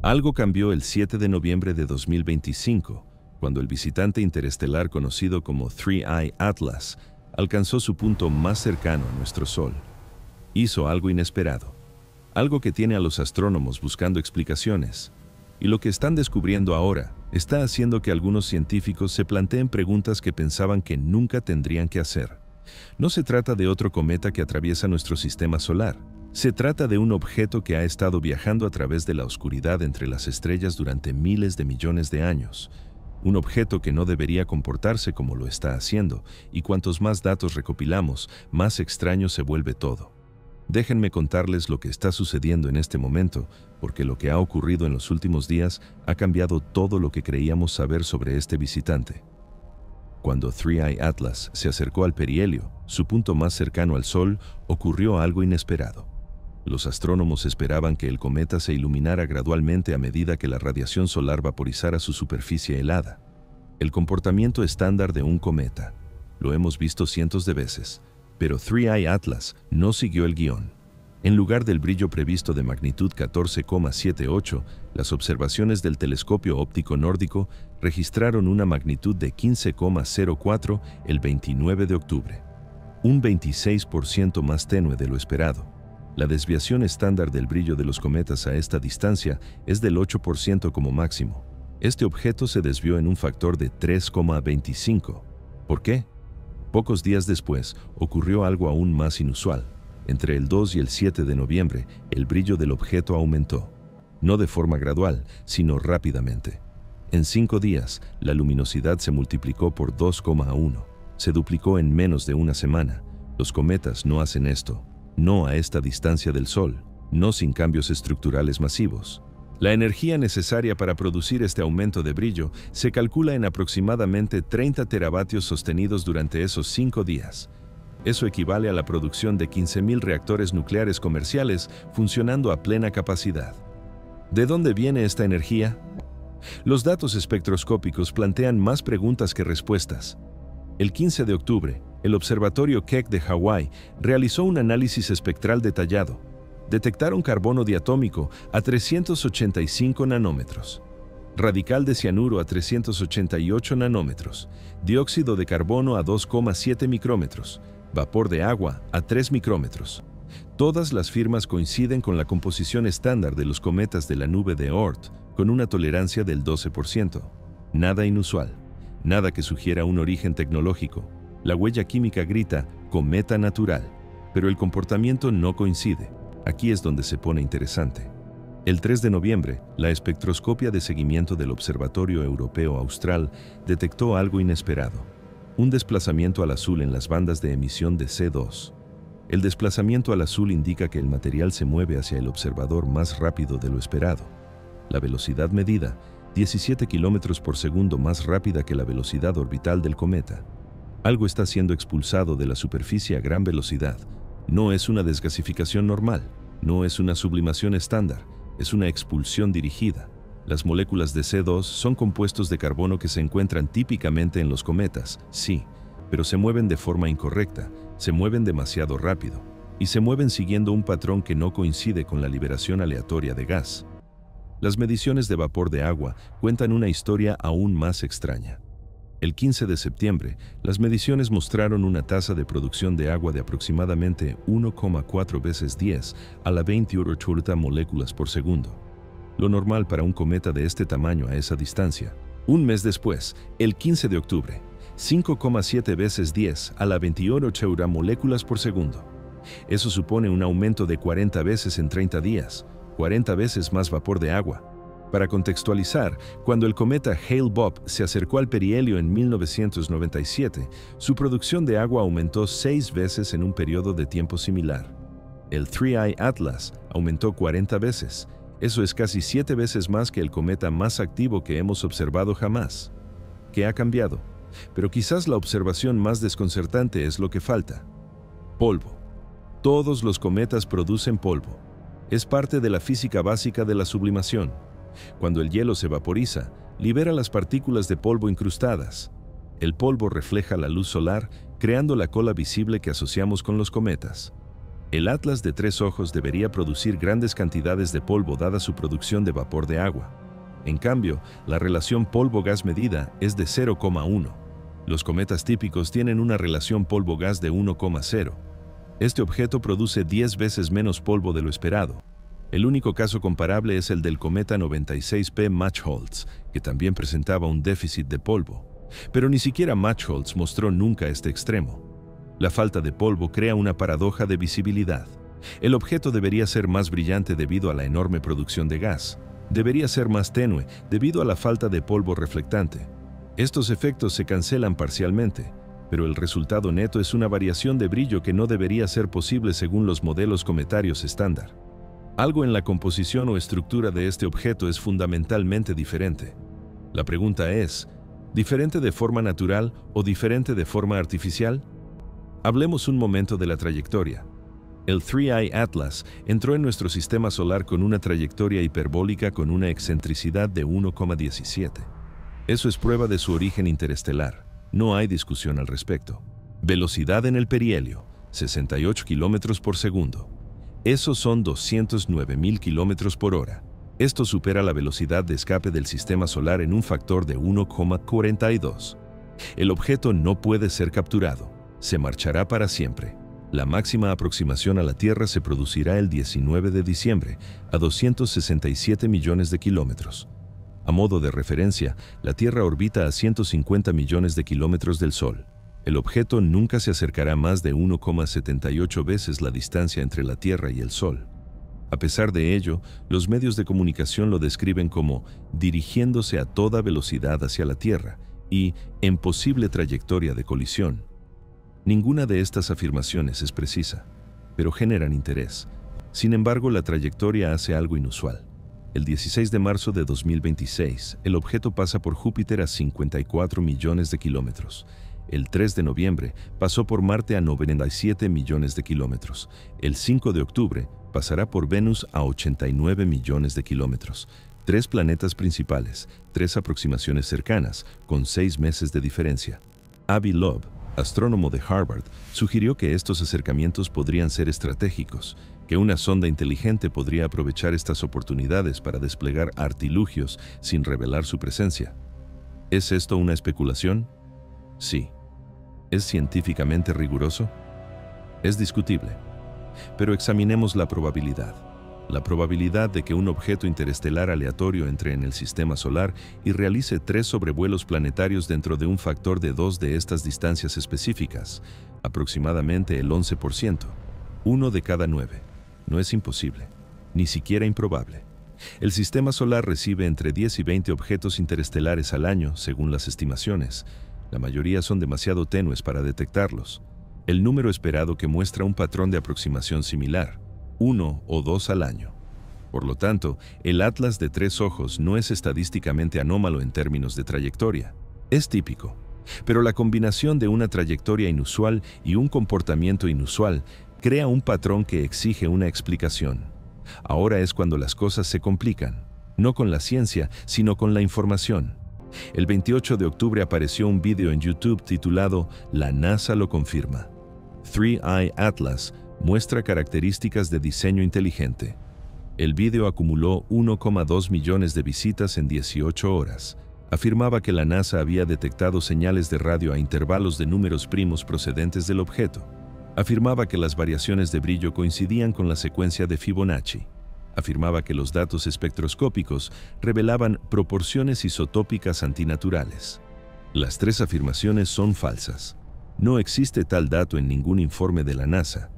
Algo cambió el 7 de noviembre de 2025, cuando el visitante interestelar conocido como 3I Atlas alcanzó su punto más cercano a nuestro Sol. Hizo algo inesperado, algo que tiene a los astrónomos buscando explicaciones. Y lo que están descubriendo ahora está haciendo que algunos científicos se planteen preguntas que pensaban que nunca tendrían que hacer. No se trata de otro cometa que atraviesa nuestro sistema solar. Se trata de un objeto que ha estado viajando a través de la oscuridad entre las estrellas durante miles de millones de años. Un objeto que no debería comportarse como lo está haciendo, y cuantos más datos recopilamos, más extraño se vuelve todo. Déjenme contarles lo que está sucediendo en este momento, porque lo que ha ocurrido en los últimos días ha cambiado todo lo que creíamos saber sobre este visitante. Cuando 3I Atlas se acercó al perihelio, su punto más cercano al Sol, ocurrió algo inesperado. Los astrónomos esperaban que el cometa se iluminara gradualmente a medida que la radiación solar vaporizara su superficie helada. El comportamiento estándar de un cometa. Lo hemos visto cientos de veces, pero 3I Atlas no siguió el guión. En lugar del brillo previsto de magnitud 14,78, las observaciones del telescopio óptico nórdico registraron una magnitud de 15,04 el 29 de octubre, un 26% más tenue de lo esperado. La desviación estándar del brillo de los cometas a esta distancia es del 8% como máximo. Este objeto se desvió en un factor de 3,25. ¿Por qué? Pocos días después, ocurrió algo aún más inusual. Entre el 2 y el 7 de noviembre, el brillo del objeto aumentó. No de forma gradual, sino rápidamente. En 5 días, la luminosidad se multiplicó por 2,1. Se duplicó en menos de una semana. Los cometas no hacen esto. No a esta distancia del Sol, no sin cambios estructurales masivos. La energía necesaria para producir este aumento de brillo se calcula en aproximadamente 30 teravatios sostenidos durante esos 5 días. Eso equivale a la producción de 15.000 reactores nucleares comerciales funcionando a plena capacidad. ¿De dónde viene esta energía? Los datos espectroscópicos plantean más preguntas que respuestas. El 15 de octubre, el Observatorio Keck de Hawái realizó un análisis espectral detallado. Detectaron carbono diatómico a 385 nanómetros, radical de cianuro a 388 nanómetros, dióxido de carbono a 2,7 micrómetros, vapor de agua a 3 micrómetros. Todas las firmas coinciden con la composición estándar de los cometas de la nube de Oort, con una tolerancia del 12%. Nada inusual, nada que sugiera un origen tecnológico. La huella química grita cometa natural, pero el comportamiento no coincide. Aquí es donde se pone interesante. El 3 de noviembre, la espectroscopia de seguimiento del Observatorio Europeo Austral detectó algo inesperado: un desplazamiento al azul en las bandas de emisión de C2. El desplazamiento al azul indica que el material se mueve hacia el observador más rápido de lo esperado. La velocidad medida, 17 km por segundo más rápida que la velocidad orbital del cometa. Algo está siendo expulsado de la superficie a gran velocidad. No es una desgasificación normal, no es una sublimación estándar, es una expulsión dirigida. Las moléculas de C2 son compuestos de carbono que se encuentran típicamente en los cometas, sí, pero se mueven de forma incorrecta, se mueven demasiado rápido, y se mueven siguiendo un patrón que no coincide con la liberación aleatoria de gas. Las mediciones de vapor de agua cuentan una historia aún más extraña. El 15 de septiembre, las mediciones mostraron una tasa de producción de agua de aproximadamente 1,4 veces 10 a la 28 moléculas por segundo. Lo normal para un cometa de este tamaño a esa distancia. Un mes después, el 15 de octubre, 5,7 veces 10 a la 28 moléculas por segundo. Eso supone un aumento de 40 veces en 30 días, 40 veces más vapor de agua. Para contextualizar, cuando el cometa Hale-Bopp se acercó al perihelio en 1997, su producción de agua aumentó 6 veces en un periodo de tiempo similar. El 3I Atlas aumentó 40 veces. Eso es casi 7 veces más que el cometa más activo que hemos observado jamás. ¿Qué ha cambiado? Pero quizás la observación más desconcertante es lo que falta. Polvo. Todos los cometas producen polvo. Es parte de la física básica de la sublimación. Cuando el hielo se vaporiza, libera las partículas de polvo incrustadas. El polvo refleja la luz solar, creando la cola visible que asociamos con los cometas. El Atlas de tres ojos debería producir grandes cantidades de polvo dada su producción de vapor de agua. En cambio, la relación polvo-gas medida es de 0,1. Los cometas típicos tienen una relación polvo-gas de 1,0. Este objeto produce 10 veces menos polvo de lo esperado. El único caso comparable es el del cometa 96P Machholz, que también presentaba un déficit de polvo. Pero ni siquiera Machholz mostró nunca este extremo. La falta de polvo crea una paradoja de visibilidad. El objeto debería ser más brillante debido a la enorme producción de gas. Debería ser más tenue debido a la falta de polvo reflectante. Estos efectos se cancelan parcialmente, pero el resultado neto es una variación de brillo que no debería ser posible según los modelos cometarios estándar. Algo en la composición o estructura de este objeto es fundamentalmente diferente. La pregunta es, ¿diferente de forma natural o diferente de forma artificial? Hablemos un momento de la trayectoria. El 3I Atlas entró en nuestro sistema solar con una trayectoria hiperbólica con una excentricidad de 1,17. Eso es prueba de su origen interestelar. No hay discusión al respecto. Velocidad en el perihelio, 68 km por segundo. Esos son 209.000 km por hora. Esto supera la velocidad de escape del sistema solar en un factor de 1,42. El objeto no puede ser capturado. Se marchará para siempre. La máxima aproximación a la Tierra se producirá el 19 de diciembre, a 267 millones de kilómetros. A modo de referencia, la Tierra orbita a 150 millones de kilómetros del Sol. El objeto nunca se acercará más de 1,78 veces la distancia entre la Tierra y el Sol. A pesar de ello, los medios de comunicación lo describen como dirigiéndose a toda velocidad hacia la Tierra y en posible trayectoria de colisión. Ninguna de estas afirmaciones es precisa, pero generan interés. Sin embargo, la trayectoria hace algo inusual. El 16 de marzo de 2026, el objeto pasa por Júpiter a 54 millones de kilómetros. El 3 de noviembre pasó por Marte a 97 millones de kilómetros. El 5 de octubre pasará por Venus a 89 millones de kilómetros. 3 planetas principales, 3 aproximaciones cercanas, con 6 meses de diferencia. Avi Loeb, astrónomo de Harvard, sugirió que estos acercamientos podrían ser estratégicos, que una sonda inteligente podría aprovechar estas oportunidades para desplegar artilugios sin revelar su presencia. ¿Es esto una especulación? Sí. ¿Es científicamente riguroso? Es discutible. Pero examinemos la probabilidad. La probabilidad de que un objeto interestelar aleatorio entre en el sistema solar y realice 3 sobrevuelos planetarios dentro de un factor de 2 de estas distancias específicas, aproximadamente el 11%, 1 de cada 9. No es imposible, ni siquiera improbable. El sistema solar recibe entre 10 y 20 objetos interestelares al año, según las estimaciones. La mayoría son demasiado tenues para detectarlos. El número esperado que muestra un patrón de aproximación similar, 1 o 2 al año. Por lo tanto, el Atlas de tres ojos no es estadísticamente anómalo en términos de trayectoria. Es típico. Pero la combinación de una trayectoria inusual y un comportamiento inusual crea un patrón que exige una explicación. Ahora es cuando las cosas se complican, no con la ciencia, sino con la información. El 28 de octubre apareció un video en YouTube titulado «La NASA lo confirma». 3I Atlas muestra características de diseño inteligente. El video acumuló 1,2 millones de visitas en 18 horas. Afirmaba que la NASA había detectado señales de radio a intervalos de números primos procedentes del objeto. Afirmaba que las variaciones de brillo coincidían con la secuencia de Fibonacci. Afirmaba que los datos espectroscópicos revelaban proporciones isotópicas antinaturales. Las 3 afirmaciones son falsas. No existe tal dato en ningún informe de la NASA.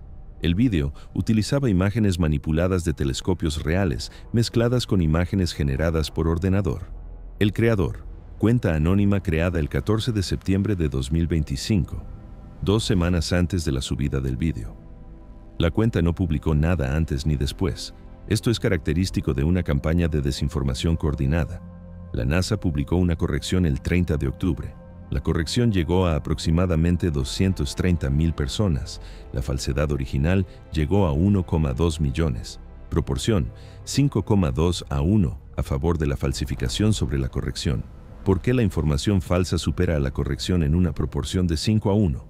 El video utilizaba imágenes manipuladas de telescopios reales mezcladas con imágenes generadas por ordenador. El creador, cuenta anónima creada el 14 de septiembre de 2025, 2 semanas antes de la subida del video. La cuenta no publicó nada antes ni después. Esto es característico de una campaña de desinformación coordinada. La NASA publicó una corrección el 30 de octubre. La corrección llegó a aproximadamente 230.000 personas. La falsedad original llegó a 1,2 millones. Proporción 5,2 a 1 a favor de la falsificación sobre la corrección. ¿Por qué la información falsa supera a la corrección en una proporción de 5 a 1?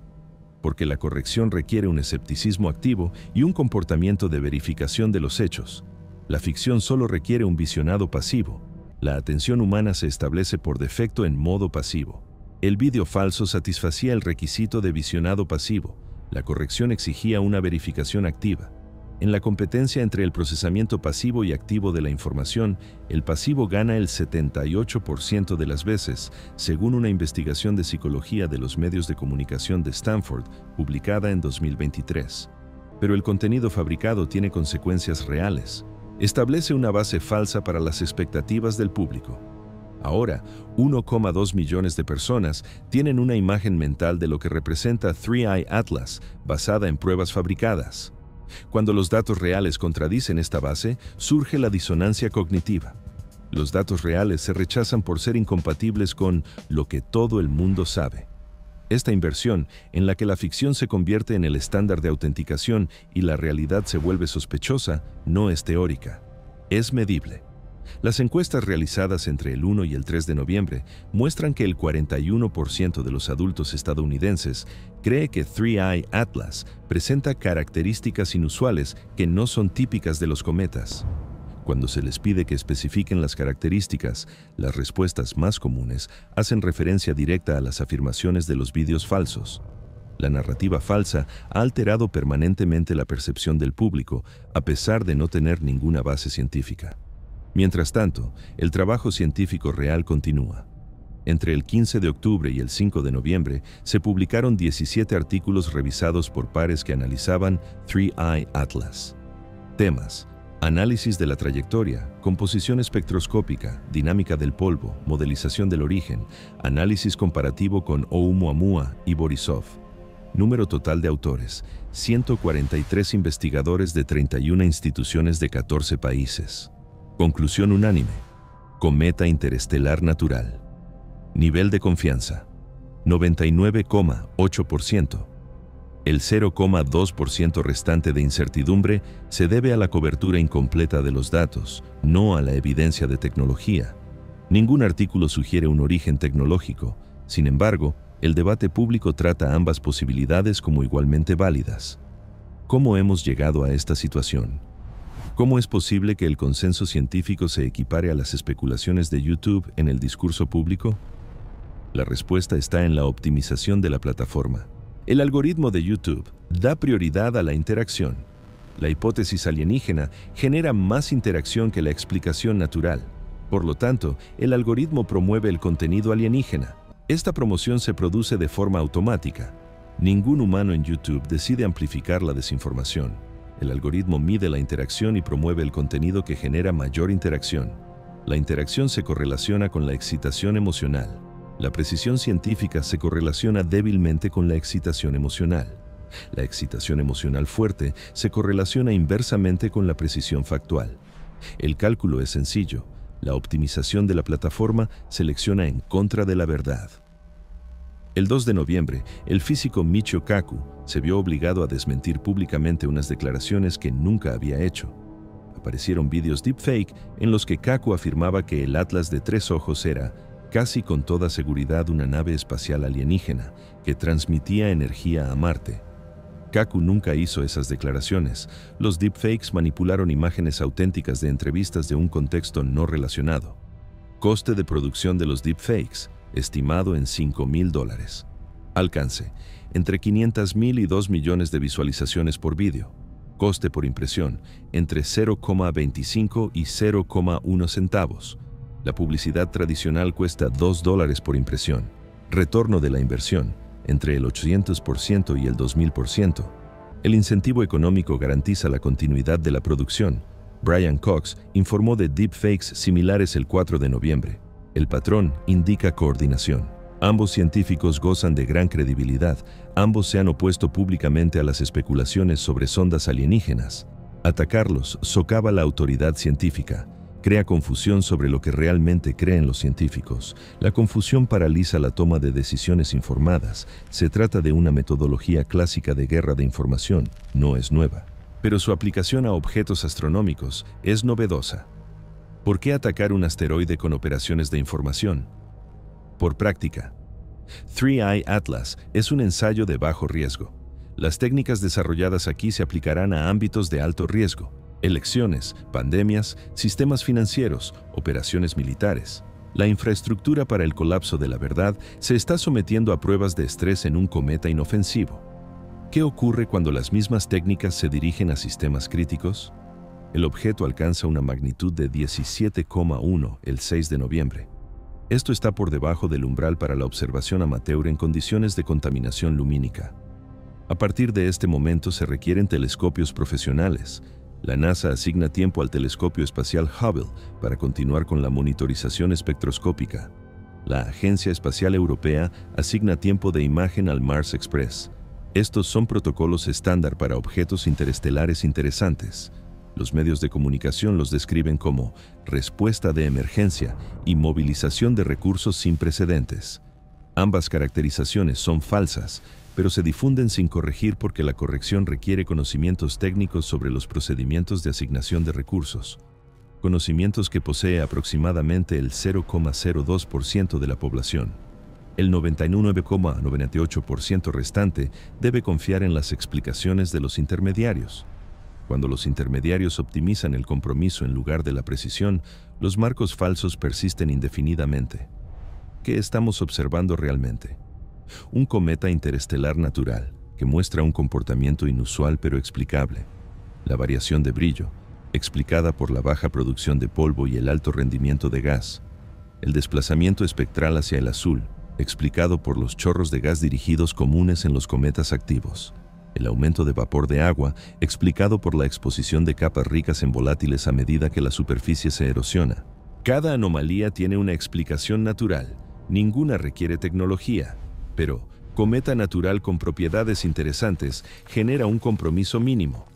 porque la corrección requiere un escepticismo activo y un comportamiento de verificación de los hechos. La ficción solo requiere un visionado pasivo. La atención humana se establece por defecto en modo pasivo. El vídeo falso satisfacía el requisito de visionado pasivo. La corrección exigía una verificación activa. En la competencia entre el procesamiento pasivo y activo de la información, el pasivo gana el 78% de las veces, según una investigación de psicología de los medios de comunicación de Stanford, publicada en 2023. Pero el contenido fabricado tiene consecuencias reales. Establece una base falsa para las expectativas del público. Ahora, 1,2 millones de personas tienen una imagen mental de lo que representa 3i Atlas, basada en pruebas fabricadas. Cuando los datos reales contradicen esta base, surge la disonancia cognitiva. Los datos reales se rechazan por ser incompatibles con lo que todo el mundo sabe. Esta inversión, en la que la ficción se convierte en el estándar de autenticación y la realidad se vuelve sospechosa, no es teórica, es medible. Las encuestas realizadas entre el 1 y el 3 de noviembre muestran que el 41% de los adultos estadounidenses cree que 3i Atlas presenta características inusuales que no son típicas de los cometas. Cuando se les pide que especifiquen las características, las respuestas más comunes hacen referencia directa a las afirmaciones de los vídeos falsos. La narrativa falsa ha alterado permanentemente la percepción del público, a pesar de no tener ninguna base científica. Mientras tanto, el trabajo científico real continúa. Entre el 15 de octubre y el 5 de noviembre se publicaron 17 artículos revisados por pares que analizaban 3i Atlas. Temas: análisis de la trayectoria, composición espectroscópica, dinámica del polvo, modelización del origen, análisis comparativo con Oumuamua y Borisov. Número total de autores: 143 investigadores de 31 instituciones de 14 países. Conclusión unánime: cometa interestelar natural. Nivel de confianza: 99,8%. El 0,2% restante de incertidumbre se debe a la cobertura incompleta de los datos, no a la evidencia de tecnología. Ningún artículo sugiere un origen tecnológico. Sin embargo, el debate público trata ambas posibilidades como igualmente válidas. ¿Cómo hemos llegado a esta situación? ¿Cómo es posible que el consenso científico se equipare a las especulaciones de YouTube en el discurso público? La respuesta está en la optimización de la plataforma. El algoritmo de YouTube da prioridad a la interacción. La hipótesis alienígena genera más interacción que la explicación natural. Por lo tanto, el algoritmo promueve el contenido alienígena. Esta promoción se produce de forma automática. Ningún humano en YouTube decide amplificar la desinformación. El algoritmo mide la interacción y promueve el contenido que genera mayor interacción. La interacción se correlaciona con la excitación emocional. La precisión científica se correlaciona débilmente con la excitación emocional. La excitación emocional fuerte se correlaciona inversamente con la precisión factual. El cálculo es sencillo. La optimización de la plataforma selecciona en contra de la verdad. El 2 de noviembre, el físico Michio Kaku se vio obligado a desmentir públicamente unas declaraciones que nunca había hecho. Aparecieron vídeos deepfake en los que Kaku afirmaba que el Atlas de 3 ojos era, casi con toda seguridad, una nave espacial alienígena que transmitía energía a Marte. Kaku nunca hizo esas declaraciones. Los deepfakes manipularon imágenes auténticas de entrevistas de un contexto no relacionado. Coste de producción de los deepfakes: estimado en $5,000. Alcance: entre 500,000 y 2 millones de visualizaciones por vídeo. Coste por impresión: entre 0,25 y 0,1 centavos. La publicidad tradicional cuesta $2 por impresión. Retorno de la inversión: entre el 800% y el 2000%. El incentivo económico garantiza la continuidad de la producción. Brian Cox informó de deepfakes similares el 4 de noviembre. El patrón indica coordinación. Ambos científicos gozan de gran credibilidad. Ambos se han opuesto públicamente a las especulaciones sobre sondas alienígenas. Atacarlos socava la autoridad científica. Crea confusión sobre lo que realmente creen los científicos. La confusión paraliza la toma de decisiones informadas. Se trata de una metodología clásica de guerra de información. No es nueva. Pero su aplicación a objetos astronómicos es novedosa. ¿Por qué atacar un asteroide con operaciones de información? Por práctica. 3I Atlas es un ensayo de bajo riesgo. Las técnicas desarrolladas aquí se aplicarán a ámbitos de alto riesgo: elecciones, pandemias, sistemas financieros, operaciones militares. La infraestructura para el colapso de la verdad se está sometiendo a pruebas de estrés en un cometa inofensivo. ¿Qué ocurre cuando las mismas técnicas se dirigen a sistemas críticos? El objeto alcanza una magnitud de 17,1 el 6 de noviembre. Esto está por debajo del umbral para la observación amateur en condiciones de contaminación lumínica. A partir de este momento se requieren telescopios profesionales. La NASA asigna tiempo al telescopio espacial Hubble para continuar con la monitorización espectroscópica. La Agencia Espacial Europea asigna tiempo de imagen al Mars Express. Estos son protocolos estándar para objetos interestelares interesantes. Los medios de comunicación los describen como respuesta de emergencia y movilización de recursos sin precedentes. Ambas caracterizaciones son falsas, pero se difunden sin corregir porque la corrección requiere conocimientos técnicos sobre los procedimientos de asignación de recursos, conocimientos que posee aproximadamente el 0,02% de la población. El 99,98% restante debe confiar en las explicaciones de los intermediarios. Cuando los intermediarios optimizan el compromiso en lugar de la precisión, los marcos falsos persisten indefinidamente. ¿Qué estamos observando realmente? Un cometa interestelar natural, que muestra un comportamiento inusual pero explicable. La variación de brillo, explicada por la baja producción de polvo y el alto rendimiento de gas. El desplazamiento espectral hacia el azul, explicado por los chorros de gas dirigidos comunes en los cometas activos. El aumento de vapor de agua, explicado por la exposición de capas ricas en volátiles a medida que la superficie se erosiona. Cada anomalía tiene una explicación natural, ninguna requiere tecnología. Pero, cometa natural con propiedades interesantes genera un compromiso mínimo.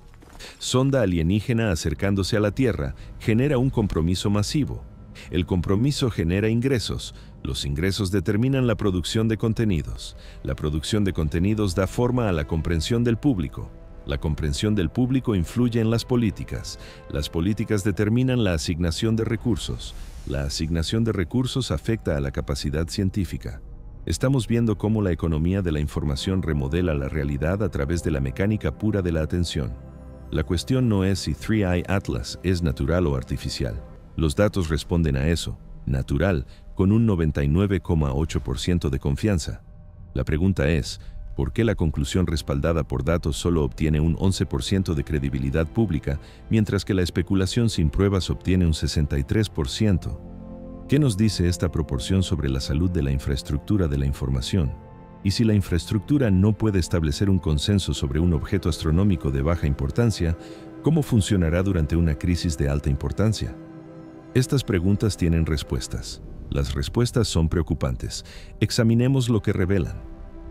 Sonda alienígena acercándose a la Tierra genera un compromiso masivo. El compromiso genera ingresos. Los ingresos determinan la producción de contenidos. La producción de contenidos da forma a la comprensión del público. La comprensión del público influye en las políticas. Las políticas determinan la asignación de recursos. La asignación de recursos afecta a la capacidad científica. Estamos viendo cómo la economía de la información remodela la realidad a través de la mecánica pura de la atención. La cuestión no es si 3I Atlas es natural o artificial. Los datos responden a eso, natural, con un 99,8% de confianza. La pregunta es, ¿por qué la conclusión respaldada por datos solo obtiene un 11% de credibilidad pública, mientras que la especulación sin pruebas obtiene un 63%? ¿Qué nos dice esta proporción sobre la salud de la infraestructura de la información? Y si la infraestructura no puede establecer un consenso sobre un objeto astronómico de baja importancia, ¿cómo funcionará durante una crisis de alta importancia? Estas preguntas tienen respuestas. Las respuestas son preocupantes. Examinemos lo que revelan.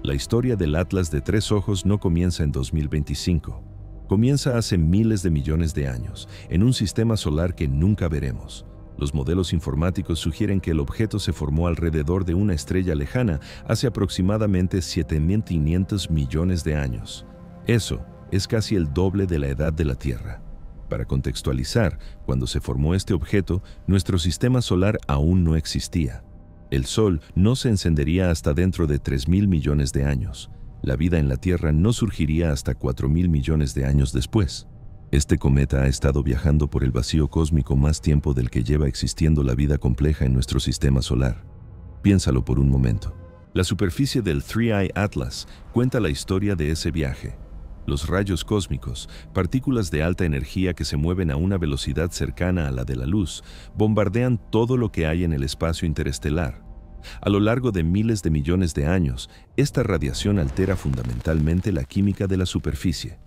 La historia del Atlas de tres ojos no comienza en 2025. Comienza hace miles de millones de años, en un sistema solar que nunca veremos. Los modelos informáticos sugieren que el objeto se formó alrededor de una estrella lejana hace aproximadamente 7.500 millones de años. Eso es casi el doble de la edad de la Tierra. Para contextualizar, cuando se formó este objeto, nuestro sistema solar aún no existía. El Sol no se encendería hasta dentro de 3.000 millones de años. La vida en la Tierra no surgiría hasta 4.000 millones de años después. Este cometa ha estado viajando por el vacío cósmico más tiempo del que lleva existiendo la vida compleja en nuestro sistema solar. Piénsalo por un momento. La superficie del 3I Atlas cuenta la historia de ese viaje. Los rayos cósmicos, partículas de alta energía que se mueven a una velocidad cercana a la de la luz, bombardean todo lo que hay en el espacio interestelar. A lo largo de miles de millones de años, esta radiación altera fundamentalmente la química de la superficie.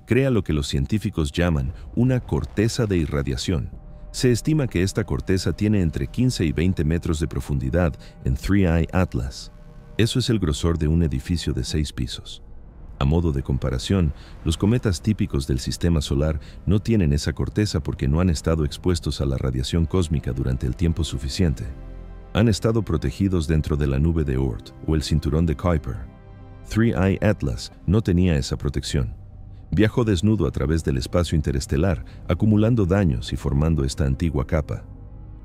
Crea lo que los científicos llaman una corteza de irradiación. Se estima que esta corteza tiene entre 15 y 20 metros de profundidad en 3I Atlas. Eso es el grosor de un edificio de 6 pisos. A modo de comparación, los cometas típicos del sistema solar no tienen esa corteza porque no han estado expuestos a la radiación cósmica durante el tiempo suficiente. Han estado protegidos dentro de la nube de Oort o el cinturón de Kuiper. 3I Atlas no tenía esa protección. Viajó desnudo a través del espacio interestelar, acumulando daños y formando esta antigua capa.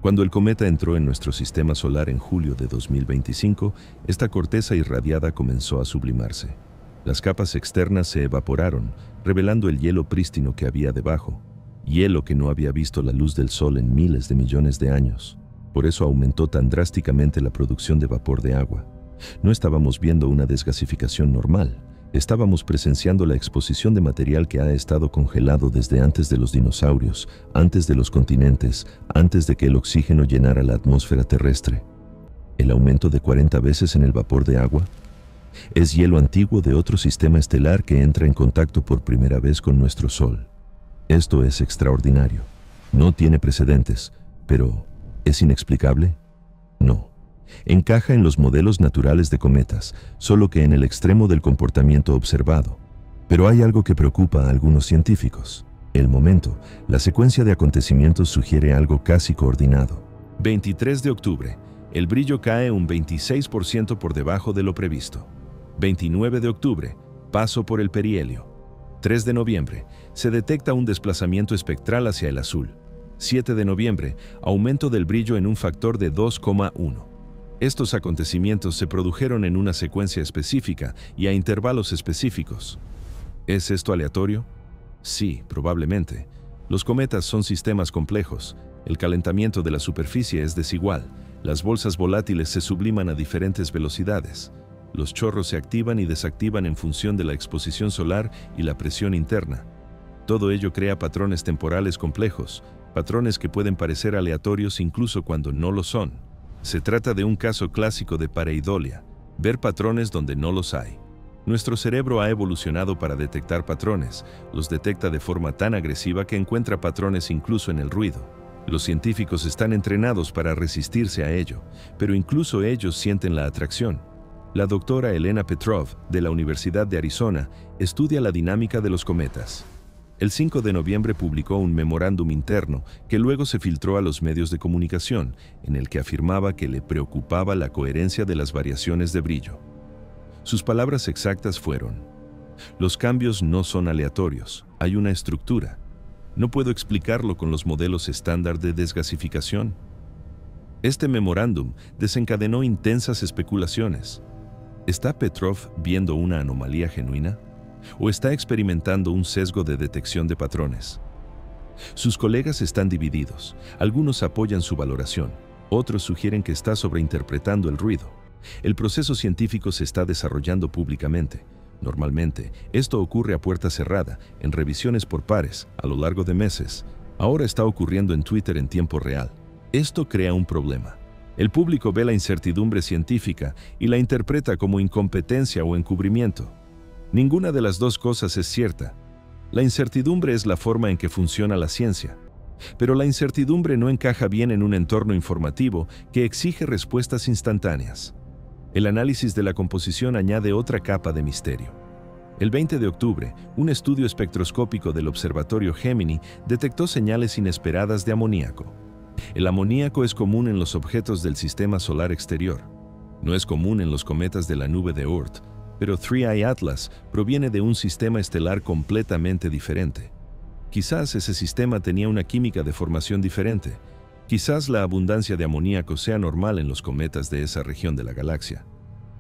Cuando el cometa entró en nuestro sistema solar en julio de 2025, esta corteza irradiada comenzó a sublimarse. Las capas externas se evaporaron, revelando el hielo prístino que había debajo, hielo que no había visto la luz del sol en miles de millones de años. Por eso aumentó tan drásticamente la producción de vapor de agua. No estábamos viendo una desgasificación normal. Estábamos presenciando la exposición de material que ha estado congelado desde antes de los dinosaurios, antes de los continentes, antes de que el oxígeno llenara la atmósfera terrestre. ¿El aumento de 40 veces en el vapor de agua? Es hielo antiguo de otro sistema estelar que entra en contacto por primera vez con nuestro Sol. Esto es extraordinario. No tiene precedentes, pero ¿es inexplicable? No. Encaja en los modelos naturales de cometas, solo que en el extremo del comportamiento observado. Pero hay algo que preocupa a algunos científicos. El momento, la secuencia de acontecimientos sugiere algo casi coordinado. 23 de octubre, el brillo cae un 26% por debajo de lo previsto. 29 de octubre, paso por el perihelio. 3 de noviembre, se detecta un desplazamiento espectral hacia el azul. 7 de noviembre, aumento del brillo en un factor de 2,1. Estos acontecimientos se produjeron en una secuencia específica y a intervalos específicos. ¿Es esto aleatorio? Sí, probablemente. Los cometas son sistemas complejos. El calentamiento de la superficie es desigual. Las bolsas volátiles se subliman a diferentes velocidades. Los chorros se activan y desactivan en función de la exposición solar y la presión interna. Todo ello crea patrones temporales complejos, patrones que pueden parecer aleatorios incluso cuando no lo son. Se trata de un caso clásico de pareidolia, ver patrones donde no los hay. Nuestro cerebro ha evolucionado para detectar patrones, los detecta de forma tan agresiva que encuentra patrones incluso en el ruido. Los científicos están entrenados para resistirse a ello, pero incluso ellos sienten la atracción. La doctora Elena Petrov, de la Universidad de Arizona, estudia la dinámica de los cometas. El 5 de noviembre publicó un memorándum interno que luego se filtró a los medios de comunicación, en el que afirmaba que le preocupaba la coherencia de las variaciones de brillo. Sus palabras exactas fueron: "Los cambios no son aleatorios, hay una estructura. No puedo explicarlo con los modelos estándar de desgasificación". Este memorándum desencadenó intensas especulaciones. ¿Está Petrov viendo una anomalía genuina? ¿O está experimentando un sesgo de detección de patrones? Sus colegas están divididos. Algunos apoyan su valoración, otros sugieren que está sobreinterpretando el ruido. El proceso científico se está desarrollando públicamente. Normalmente, esto ocurre a puerta cerrada, en revisiones por pares, a lo largo de meses. Ahora está ocurriendo en Twitter en tiempo real. Esto crea un problema. El público ve la incertidumbre científica y la interpreta como incompetencia o encubrimiento. Ninguna de las dos cosas es cierta. La incertidumbre es la forma en que funciona la ciencia, pero la incertidumbre no encaja bien en un entorno informativo que exige respuestas instantáneas. El análisis de la composición añade otra capa de misterio. El 20 de octubre, un estudio espectroscópico del Observatorio Gemini detectó señales inesperadas de amoníaco. El amoníaco es común en los objetos del sistema solar exterior. No es común en los cometas de la nube de Oort, pero 3I Atlas proviene de un sistema estelar completamente diferente. Quizás ese sistema tenía una química de formación diferente. Quizás la abundancia de amoníaco sea normal en los cometas de esa región de la galaxia.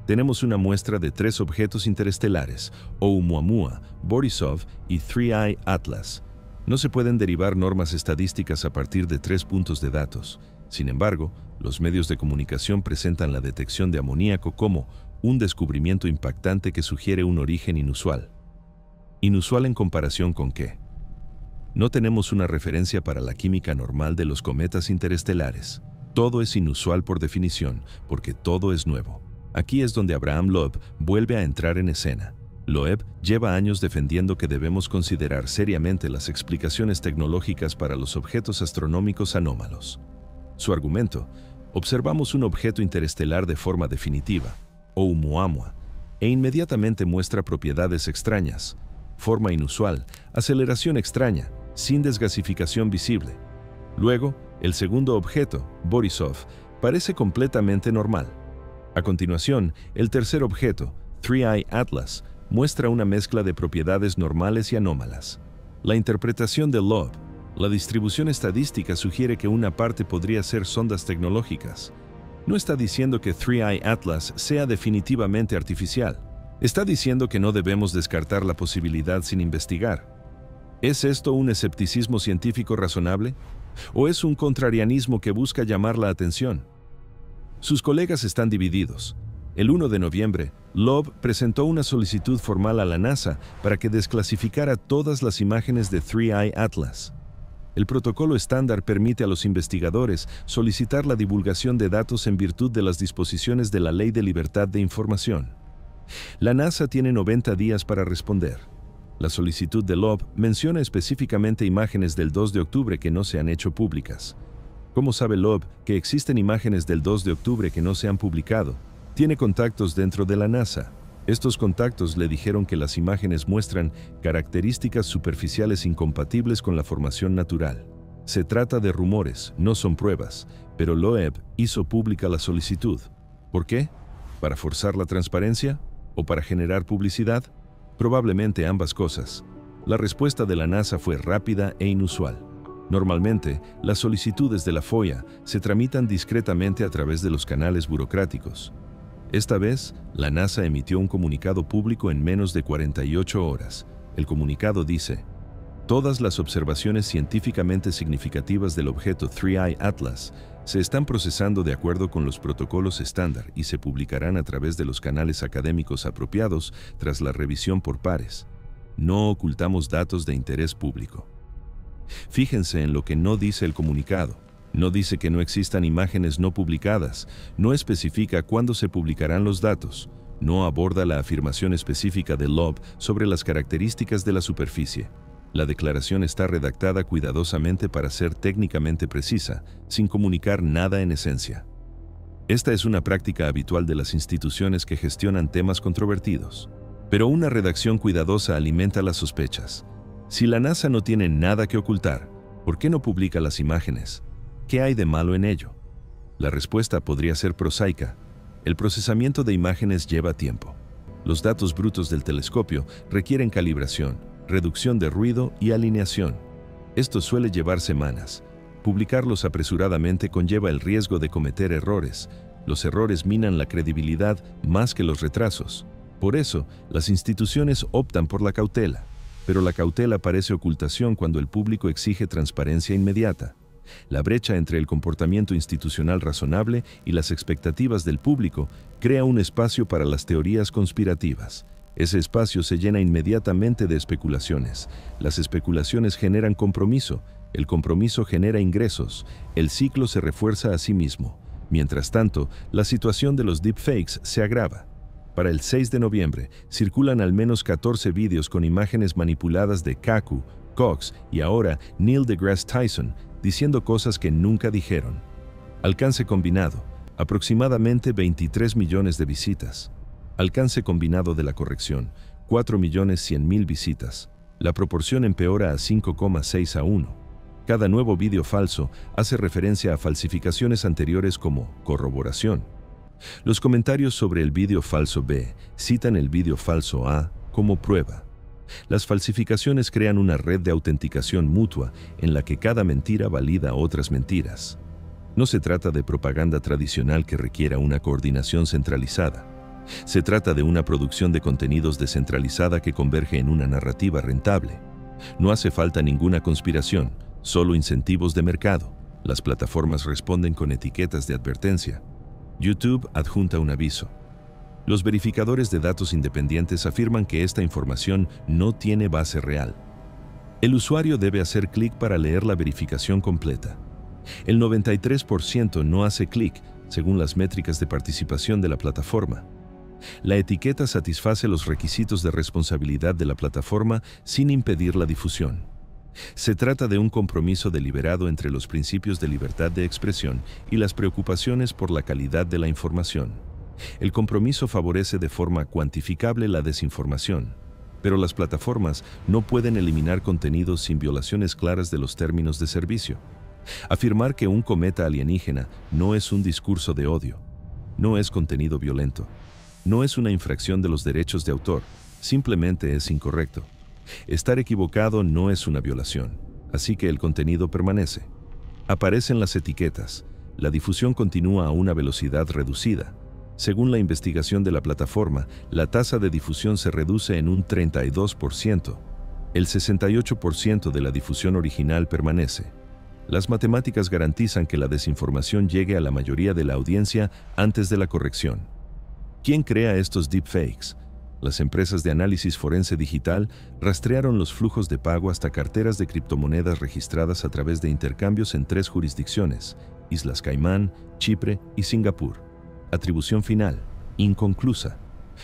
Tenemos una muestra de 3 objetos interestelares, Oumuamua, Borisov y 3I Atlas. No se pueden derivar normas estadísticas a partir de 3 puntos de datos. Sin embargo, los medios de comunicación presentan la detección de amoníaco como un descubrimiento impactante que sugiere un origen inusual. ¿Inusual en comparación con qué? No tenemos una referencia para la química normal de los cometas interestelares. Todo es inusual por definición, porque todo es nuevo. Aquí es donde Abraham Loeb vuelve a entrar en escena. Loeb lleva años defendiendo que debemos considerar seriamente las explicaciones tecnológicas para los objetos astronómicos anómalos. Su argumento: observamos un objeto interestelar de forma definitiva, Oumuamua, e inmediatamente muestra propiedades extrañas, forma inusual, aceleración extraña, sin desgasificación visible. Luego, el segundo objeto, Borisov, parece completamente normal. A continuación, el tercer objeto, 3I Atlas, muestra una mezcla de propiedades normales y anómalas. La interpretación de Loeb: La distribución estadística sugiere que una parte podría ser sondas tecnológicas. No está diciendo que 3i Atlas sea definitivamente artificial. Está diciendo que no debemos descartar la posibilidad sin investigar. ¿Es esto un escepticismo científico razonable? ¿O es un contrarianismo que busca llamar la atención? Sus colegas están divididos. El 1 de noviembre, Loeb presentó una solicitud formal a la NASA para que desclasificara todas las imágenes de 3i Atlas. El protocolo estándar permite a los investigadores solicitar la divulgación de datos en virtud de las disposiciones de la Ley de Libertad de Información. La NASA tiene 90 días para responder. La solicitud de Loeb menciona específicamente imágenes del 2 de octubre que no se han hecho públicas. ¿Cómo sabe Loeb que existen imágenes del 2 de octubre que no se han publicado? Tiene contactos dentro de la NASA. Estos contactos le dijeron que las imágenes muestran características superficiales incompatibles con la formación natural. Se trata de rumores, no son pruebas, pero Loeb hizo pública la solicitud. ¿Por qué? ¿Para forzar la transparencia? ¿O para generar publicidad? Probablemente ambas cosas. La respuesta de la NASA fue rápida e inusual. Normalmente, las solicitudes de la FOIA se tramitan discretamente a través de los canales burocráticos. Esta vez, la NASA emitió un comunicado público en menos de 48 horas. El comunicado dice: todas las observaciones científicamente significativas del objeto 3i Atlas se están procesando de acuerdo con los protocolos estándar y se publicarán a través de los canales académicos apropiados tras la revisión por pares. No ocultamos datos de interés público. Fíjense en lo que no dice el comunicado. No dice que no existan imágenes no publicadas, no especifica cuándo se publicarán los datos, no aborda la afirmación específica de Loeb sobre las características de la superficie. La declaración está redactada cuidadosamente para ser técnicamente precisa, sin comunicar nada en esencia. Esta es una práctica habitual de las instituciones que gestionan temas controvertidos. Pero una redacción cuidadosa alimenta las sospechas. Si la NASA no tiene nada que ocultar, ¿por qué no publica las imágenes? ¿Qué hay de malo en ello? La respuesta podría ser prosaica. El procesamiento de imágenes lleva tiempo. Los datos brutos del telescopio requieren calibración, reducción de ruido y alineación. Esto suele llevar semanas. Publicarlos apresuradamente conlleva el riesgo de cometer errores. Los errores minan la credibilidad más que los retrasos. Por eso, las instituciones optan por la cautela. Pero la cautela parece ocultación cuando el público exige transparencia inmediata. La brecha entre el comportamiento institucional razonable y las expectativas del público crea un espacio para las teorías conspirativas. Ese espacio se llena inmediatamente de especulaciones. Las especulaciones generan compromiso, el compromiso genera ingresos, el ciclo se refuerza a sí mismo. Mientras tanto, la situación de los deepfakes se agrava. Para el 6 de noviembre, circulan al menos 14 vídeos con imágenes manipuladas de Kaku, Cox y ahora Neil deGrasse Tyson, diciendo cosas que nunca dijeron. Alcance combinado, aproximadamente 23 millones de visitas. Alcance combinado de la corrección, 4.100.000 visitas. La proporción empeora a 5,6 a 1. Cada nuevo vídeo falso hace referencia a falsificaciones anteriores como corroboración. Los comentarios sobre el vídeo falso B citan el vídeo falso A como prueba. Las falsificaciones crean una red de autenticación mutua en la que cada mentira valida otras mentiras. No se trata de propaganda tradicional que requiera una coordinación centralizada. Se trata de una producción de contenidos descentralizada que converge en una narrativa rentable. No hace falta ninguna conspiración, solo incentivos de mercado. Las plataformas responden con etiquetas de advertencia. YouTube adjunta un aviso. Los verificadores de datos independientes afirman que esta información no tiene base real. El usuario debe hacer clic para leer la verificación completa. El 93% no hace clic, según las métricas de participación de la plataforma. La etiqueta satisface los requisitos de responsabilidad de la plataforma sin impedir la difusión. Se trata de un compromiso deliberado entre los principios de libertad de expresión y las preocupaciones por la calidad de la información. El compromiso favorece de forma cuantificable la desinformación, pero las plataformas no pueden eliminar contenidos sin violaciones claras de los términos de servicio. Afirmar que un cometa alienígena no es un discurso de odio, no es contenido violento, no es una infracción de los derechos de autor, simplemente es incorrecto. Estar equivocado no es una violación. así que el contenido permanece. Aparecen las etiquetas. La difusión continúa a una velocidad reducida. Según la investigación de la plataforma, la tasa de difusión se reduce en un 32%. El 68% de la difusión original permanece. Las matemáticas garantizan que la desinformación llegue a la mayoría de la audiencia antes de la corrección. ¿Quién crea estos deepfakes? Las empresas de análisis forense digital rastrearon los flujos de pago hasta carteras de criptomonedas registradas a través de intercambios en 3 jurisdicciones: Islas Caimán, Chipre y Singapur. Atribución final: inconclusa.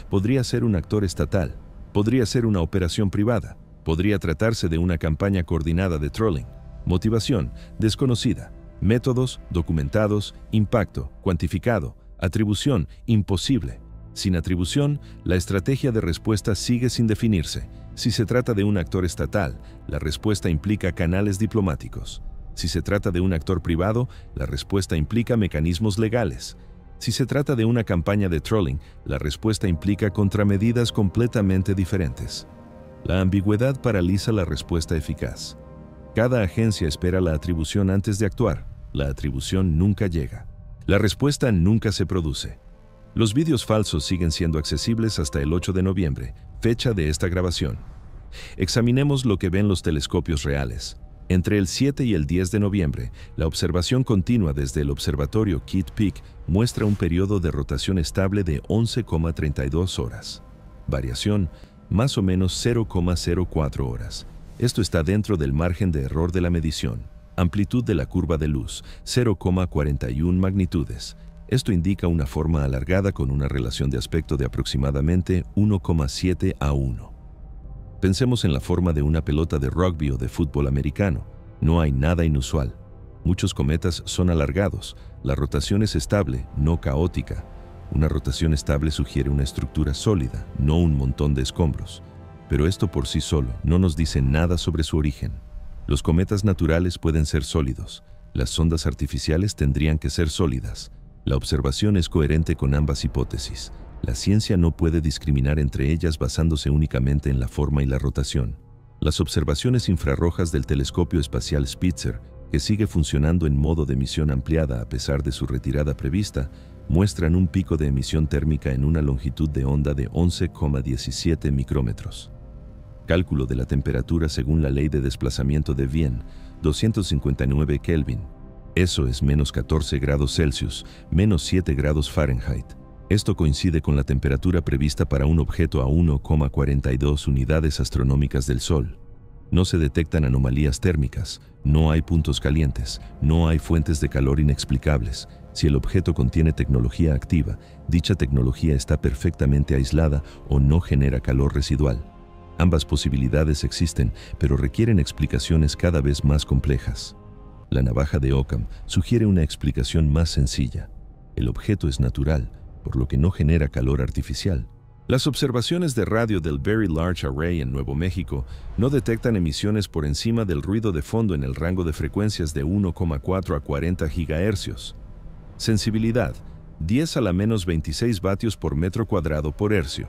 Podría ser un actor estatal, podría ser una operación privada, podría tratarse de una campaña coordinada de trolling. Motivación: desconocida. Métodos: documentados. Impacto: cuantificado. Atribución: imposible. Sin atribución, la estrategia de respuesta sigue sin definirse. Si se trata de un actor estatal, la respuesta implica canales diplomáticos. Si se trata de un actor privado, la respuesta implica mecanismos legales. Si se trata de una campaña de trolling, la respuesta implica contramedidas completamente diferentes. La ambigüedad paraliza la respuesta eficaz. Cada agencia espera la atribución antes de actuar. La atribución nunca llega. La respuesta nunca se produce. Los vídeos falsos siguen siendo accesibles hasta el 8 de noviembre, fecha de esta grabación. Examinemos lo que ven los telescopios reales. Entre el 7 y el 10 de noviembre, la observación continua desde el observatorio Kitt Peak muestra un periodo de rotación estable de 11,32 horas. Variación: más o menos 0,04 horas. Esto está dentro del margen de error de la medición. Amplitud de la curva de luz: 0,41 magnitudes. Esto indica una forma alargada con una relación de aspecto de aproximadamente 1,7 a 1. Pensemos en la forma de una pelota de rugby o de fútbol americano. No hay nada inusual. Muchos cometas son alargados. La rotación es estable, no caótica. Una rotación estable sugiere una estructura sólida, no un montón de escombros. Pero esto por sí solo no nos dice nada sobre su origen. Los cometas naturales pueden ser sólidos. Las sondas artificiales tendrían que ser sólidas. La observación es coherente con ambas hipótesis. La ciencia no puede discriminar entre ellas basándose únicamente en la forma y la rotación. Las observaciones infrarrojas del telescopio espacial Spitzer, que sigue funcionando en modo de emisión ampliada a pesar de su retirada prevista, muestran un pico de emisión térmica en una longitud de onda de 11,17 micrómetros. Cálculo de la temperatura según la ley de desplazamiento de Wien, 259 Kelvin. Eso es menos 14 grados Celsius, menos 7 grados Fahrenheit. Esto coincide con la temperatura prevista para un objeto a 1,42 unidades astronómicas del Sol. No se detectan anomalías térmicas, no hay puntos calientes, no hay fuentes de calor inexplicables. Si el objeto contiene tecnología activa, dicha tecnología está perfectamente aislada o no genera calor residual. Ambas posibilidades existen, pero requieren explicaciones cada vez más complejas. La navaja de Occam sugiere una explicación más sencilla. El objeto es natural, por lo que no genera calor artificial. Las observaciones de radio del Very Large Array en Nuevo México no detectan emisiones por encima del ruido de fondo en el rango de frecuencias de 1,4 a 40 GHz. Sensibilidad: 10 a la menos 26 vatios por metro cuadrado por hercio.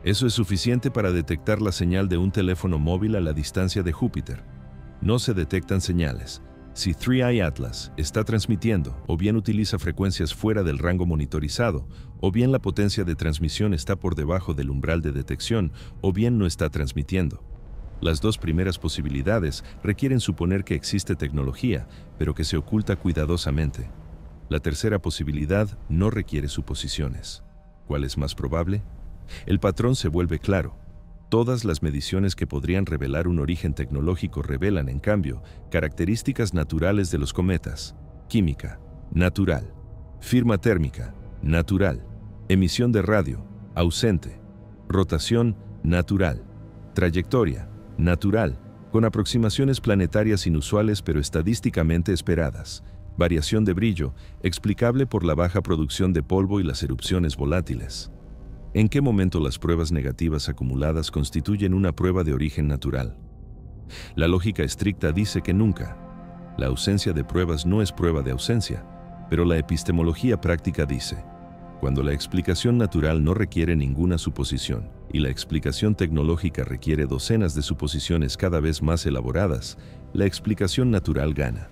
Eso es suficiente para detectar la señal de un teléfono móvil a la distancia de Júpiter. No se detectan señales. Si 3i Atlas está transmitiendo, o bien utiliza frecuencias fuera del rango monitorizado, o bien la potencia de transmisión está por debajo del umbral de detección, o bien no está transmitiendo. Las dos primeras posibilidades requieren suponer que existe tecnología, pero que se oculta cuidadosamente. La tercera posibilidad no requiere suposiciones. ¿Cuál es más probable? El patrón se vuelve claro. Todas las mediciones que podrían revelar un origen tecnológico revelan, en cambio, características naturales de los cometas. Química: natural. Firma térmica: natural. Emisión de radio: ausente. Rotación: natural. Trayectoria: natural, con aproximaciones planetarias inusuales pero estadísticamente esperadas. Variación de brillo: explicable por la baja producción de polvo y las erupciones volátiles. ¿En qué momento las pruebas negativas acumuladas constituyen una prueba de origen natural? La lógica estricta dice que nunca. La ausencia de pruebas no es prueba de ausencia, pero la epistemología práctica dice: Cuando la explicación natural no requiere ninguna suposición y la explicación tecnológica requiere docenas de suposiciones cada vez más elaboradas, la explicación natural gana.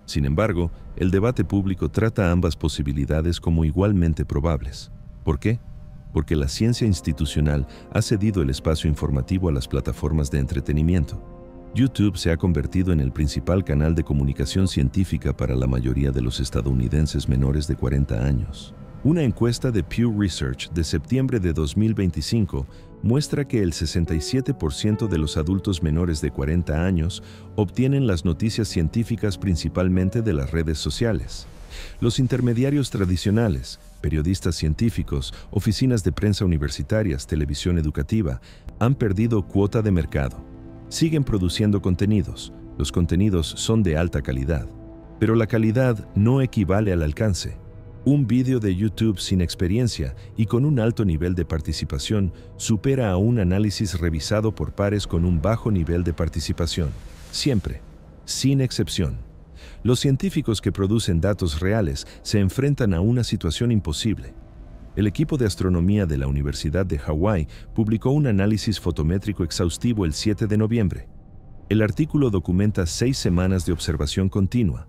Sin embargo, el debate público trata ambas posibilidades como igualmente probables. ¿Por qué? Porque la ciencia institucional ha cedido el espacio informativo a las plataformas de entretenimiento. YouTube se ha convertido en el principal canal de comunicación científica para la mayoría de los estadounidenses menores de 40 años. Una encuesta de Pew Research de septiembre de 2025 muestra que el 67% de los adultos menores de 40 años obtienen las noticias científicas principalmente de las redes sociales. Los intermediarios tradicionales, periodistas científicos, oficinas de prensa universitarias, televisión educativa, han perdido cuota de mercado. Siguen produciendo contenidos. Los contenidos son de alta calidad, pero la calidad no equivale al alcance. Un vídeo de YouTube sin experiencia y con un alto nivel de participación supera a un análisis revisado por pares con un bajo nivel de participación. Siempre, sin excepción. Los científicos que producen datos reales se enfrentan a una situación imposible. El equipo de astronomía de la Universidad de Hawái publicó un análisis fotométrico exhaustivo el 7 de noviembre. El artículo documenta 6 semanas de observación continua,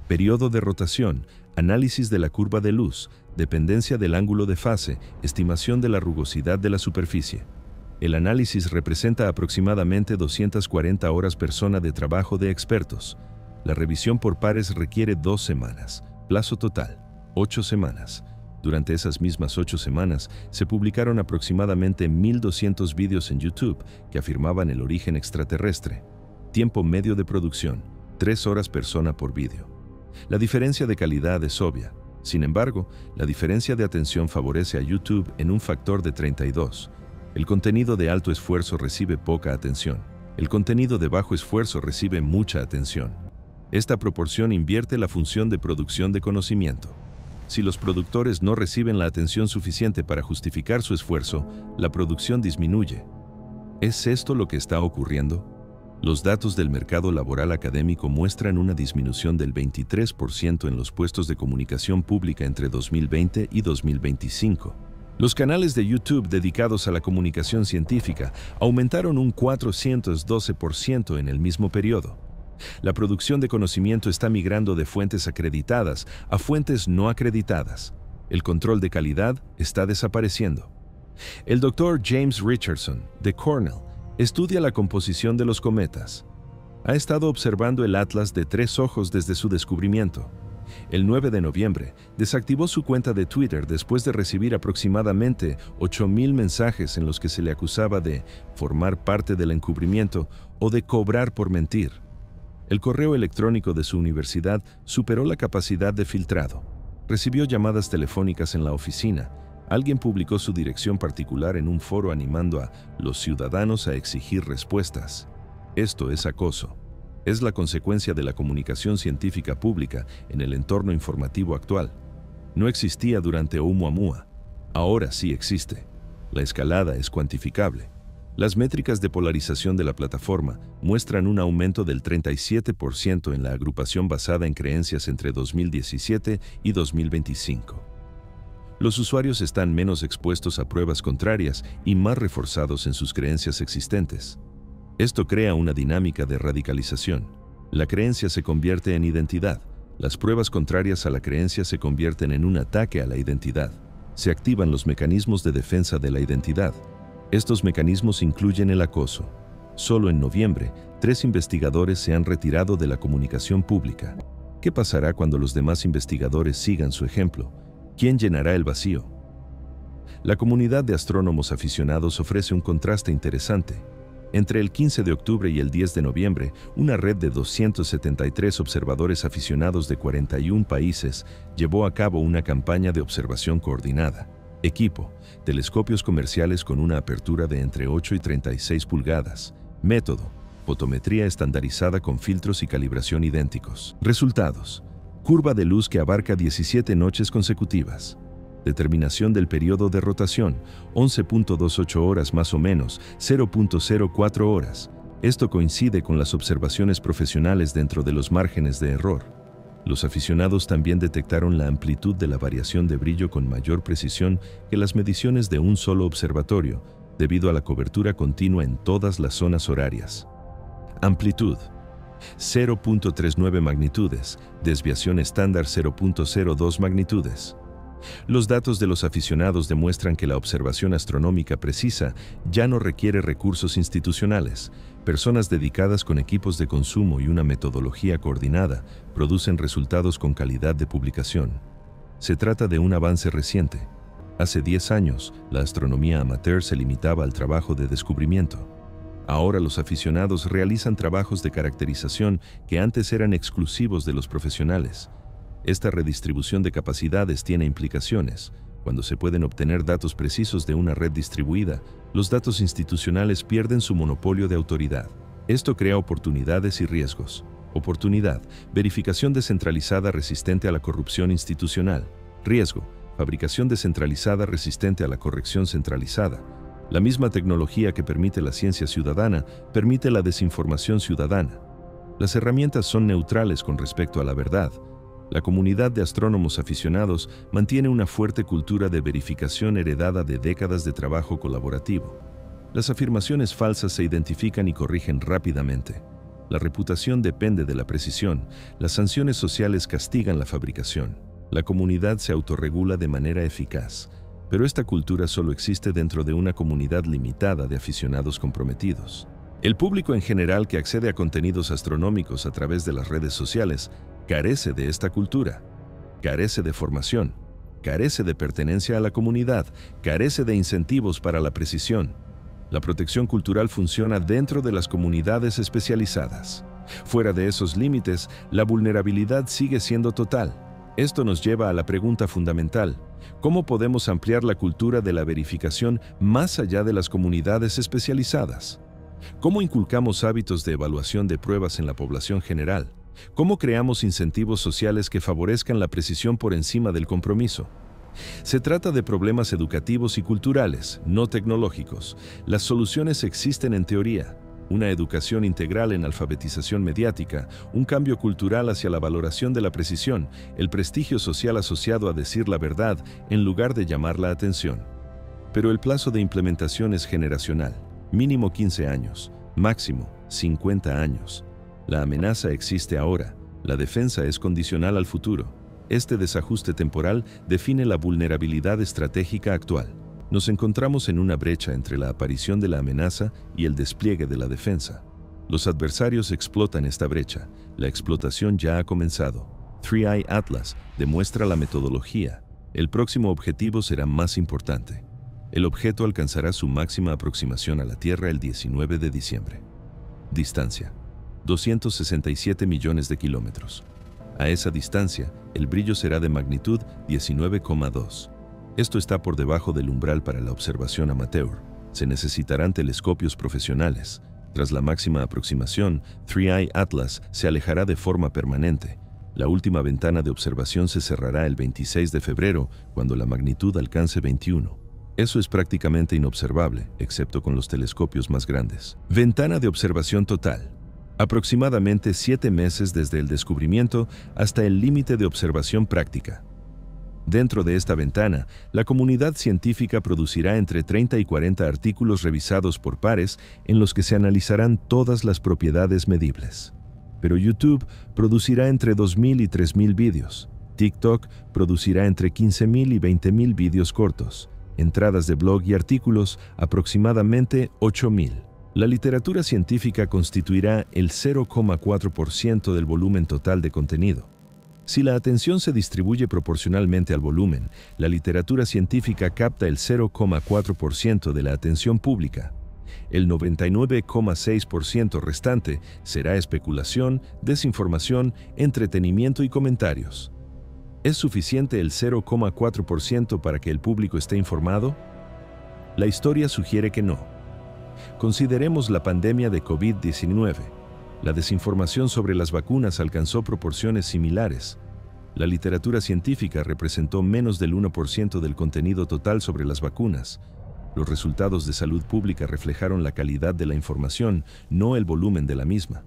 periodo de rotación, análisis de la curva de luz, dependencia del ángulo de fase, estimación de la rugosidad de la superficie. El análisis representa aproximadamente 240 horas persona de trabajo de expertos. La revisión por pares requiere 2 semanas, plazo total, 8 semanas. Durante esas mismas 8 semanas, se publicaron aproximadamente 1.200 vídeos en YouTube que afirmaban el origen extraterrestre. Tiempo medio de producción, 3 horas persona por vídeo. La diferencia de calidad es obvia. Sin embargo, la diferencia de atención favorece a YouTube en un factor de 32. El contenido de alto esfuerzo recibe poca atención. El contenido de bajo esfuerzo recibe mucha atención. Esta proporción invierte la función de producción de conocimiento. Si los productores no reciben la atención suficiente para justificar su esfuerzo, la producción disminuye. ¿Es esto lo que está ocurriendo? Los datos del mercado laboral académico muestran una disminución del 23% en los puestos de comunicación pública entre 2020 y 2025. Los canales de YouTube dedicados a la comunicación científica aumentaron un 412% en el mismo periodo. La producción de conocimiento está migrando de fuentes acreditadas a fuentes no acreditadas. El control de calidad está desapareciendo. El Dr. James Richardson, de Cornell, estudia la composición de los cometas. Ha estado observando el Atlas de 3 ojos desde su descubrimiento. El 9 de noviembre, desactivó su cuenta de Twitter después de recibir aproximadamente 8,000 mensajes en los que se le acusaba de formar parte del encubrimiento o de cobrar por mentir. El correo electrónico de su universidad superó la capacidad de filtrado. Recibió llamadas telefónicas en la oficina. Alguien publicó su dirección particular en un foro animando a los ciudadanos a exigir respuestas. Esto es acoso. Es la consecuencia de la comunicación científica pública en el entorno informativo actual. No existía durante Oumuamua. Ahora sí existe. La escalada es cuantificable. Las métricas de polarización de la plataforma muestran un aumento del 37% en la agrupación basada en creencias entre 2017 y 2025. Los usuarios están menos expuestos a pruebas contrarias y más reforzados en sus creencias existentes. Esto crea una dinámica de radicalización. La creencia se convierte en identidad. Las pruebas contrarias a la creencia se convierten en un ataque a la identidad. Se activan los mecanismos de defensa de la identidad. Estos mecanismos incluyen el acoso. Solo en noviembre, 3 investigadores se han retirado de la comunicación pública. ¿Qué pasará cuando los demás investigadores sigan su ejemplo? ¿Quién llenará el vacío? La comunidad de astrónomos aficionados ofrece un contraste interesante. Entre el 15 de octubre y el 10 de noviembre, una red de 273 observadores aficionados de 41 países llevó a cabo una campaña de observación coordinada. Equipo: telescopios comerciales con una apertura de entre 8 y 36 pulgadas. Método: fotometría estandarizada con filtros y calibración idénticos. Resultados: curva de luz que abarca 17 noches consecutivas. Determinación del periodo de rotación: 11.28 horas más o menos, 0.04 horas. Esto coincide con las observaciones profesionales dentro de los márgenes de error. Los aficionados también detectaron la amplitud de la variación de brillo con mayor precisión que las mediciones de un solo observatorio, debido a la cobertura continua en todas las zonas horarias. Amplitud: 0.39 magnitudes, desviación estándar 0.02 magnitudes. Los datos de los aficionados demuestran que la observación astronómica precisa ya no requiere recursos institucionales. Personas dedicadas con equipos de consumo y una metodología coordinada producen resultados con calidad de publicación. Se trata de un avance reciente. Hace 10 años, la astronomía amateur se limitaba al trabajo de descubrimiento. Ahora los aficionados realizan trabajos de caracterización que antes eran exclusivos de los profesionales. Esta redistribución de capacidades tiene implicaciones. Cuando se pueden obtener datos precisos de una red distribuida, los datos institucionales pierden su monopolio de autoridad. Esto crea oportunidades y riesgos. Oportunidad: verificación descentralizada resistente a la corrupción institucional. Riesgo: fabricación descentralizada resistente a la corrección centralizada. La misma tecnología que permite la ciencia ciudadana permite la desinformación ciudadana. Las herramientas son neutrales con respecto a la verdad. La comunidad de astrónomos aficionados mantiene una fuerte cultura de verificación heredada de décadas de trabajo colaborativo. Las afirmaciones falsas se identifican y corrigen rápidamente. La reputación depende de la precisión. Las sanciones sociales castigan la fabricación. La comunidad se autorregula de manera eficaz. Pero esta cultura solo existe dentro de una comunidad limitada de aficionados comprometidos. El público en general que accede a contenidos astronómicos a través de las redes sociales carece de esta cultura, carece de formación, carece de pertenencia a la comunidad, carece de incentivos para la precisión. La protección cultural funciona dentro de las comunidades especializadas. Fuera de esos límites, la vulnerabilidad sigue siendo total. Esto nos lleva a la pregunta fundamental: ¿cómo podemos ampliar la cultura de la verificación más allá de las comunidades especializadas? ¿Cómo inculcamos hábitos de evaluación de pruebas en la población general? ¿Cómo creamos incentivos sociales que favorezcan la precisión por encima del compromiso? Se trata de problemas educativos y culturales, no tecnológicos. Las soluciones existen en teoría: una educación integral en alfabetización mediática, un cambio cultural hacia la valoración de la precisión, el prestigio social asociado a decir la verdad en lugar de llamar la atención. Pero el plazo de implementación es generacional: mínimo 15 años, máximo 50 años. La amenaza existe ahora, la defensa es condicional al futuro. Este desajuste temporal define la vulnerabilidad estratégica actual. Nos encontramos en una brecha entre la aparición de la amenaza y el despliegue de la defensa. Los adversarios explotan esta brecha. La explotación ya ha comenzado. 3i Atlas demuestra la metodología. El próximo objetivo será más importante. El objeto alcanzará su máxima aproximación a la Tierra el 19 de diciembre. Distancia: 267 millones de kilómetros. A esa distancia, el brillo será de magnitud 19,2. Esto está por debajo del umbral para la observación amateur. Se necesitarán telescopios profesionales. Tras la máxima aproximación, 3i Atlas se alejará de forma permanente. La última ventana de observación se cerrará el 26 de febrero, cuando la magnitud alcance 21. Eso es prácticamente inobservable, excepto con los telescopios más grandes. Ventana de observación total: aproximadamente 7 meses desde el descubrimiento hasta el límite de observación práctica. Dentro de esta ventana, la comunidad científica producirá entre 30 y 40 artículos revisados por pares en los que se analizarán todas las propiedades medibles. Pero YouTube producirá entre 2.000 y 3.000 vídeos. TikTok producirá entre 15.000 y 20.000 vídeos cortos. Entradas de blog y artículos, aproximadamente 8.000. La literatura científica constituirá el 0,4% del volumen total de contenido. Si la atención se distribuye proporcionalmente al volumen, la literatura científica capta el 0,4% de la atención pública. El 99,6% restante será especulación, desinformación, entretenimiento y comentarios. ¿Es suficiente el 0,4% para que el público esté informado? La historia sugiere que no. Consideremos la pandemia de COVID-19. La desinformación sobre las vacunas alcanzó proporciones similares. La literatura científica representó menos del 1% del contenido total sobre las vacunas. Los resultados de salud pública reflejaron la calidad de la información, no el volumen de la misma.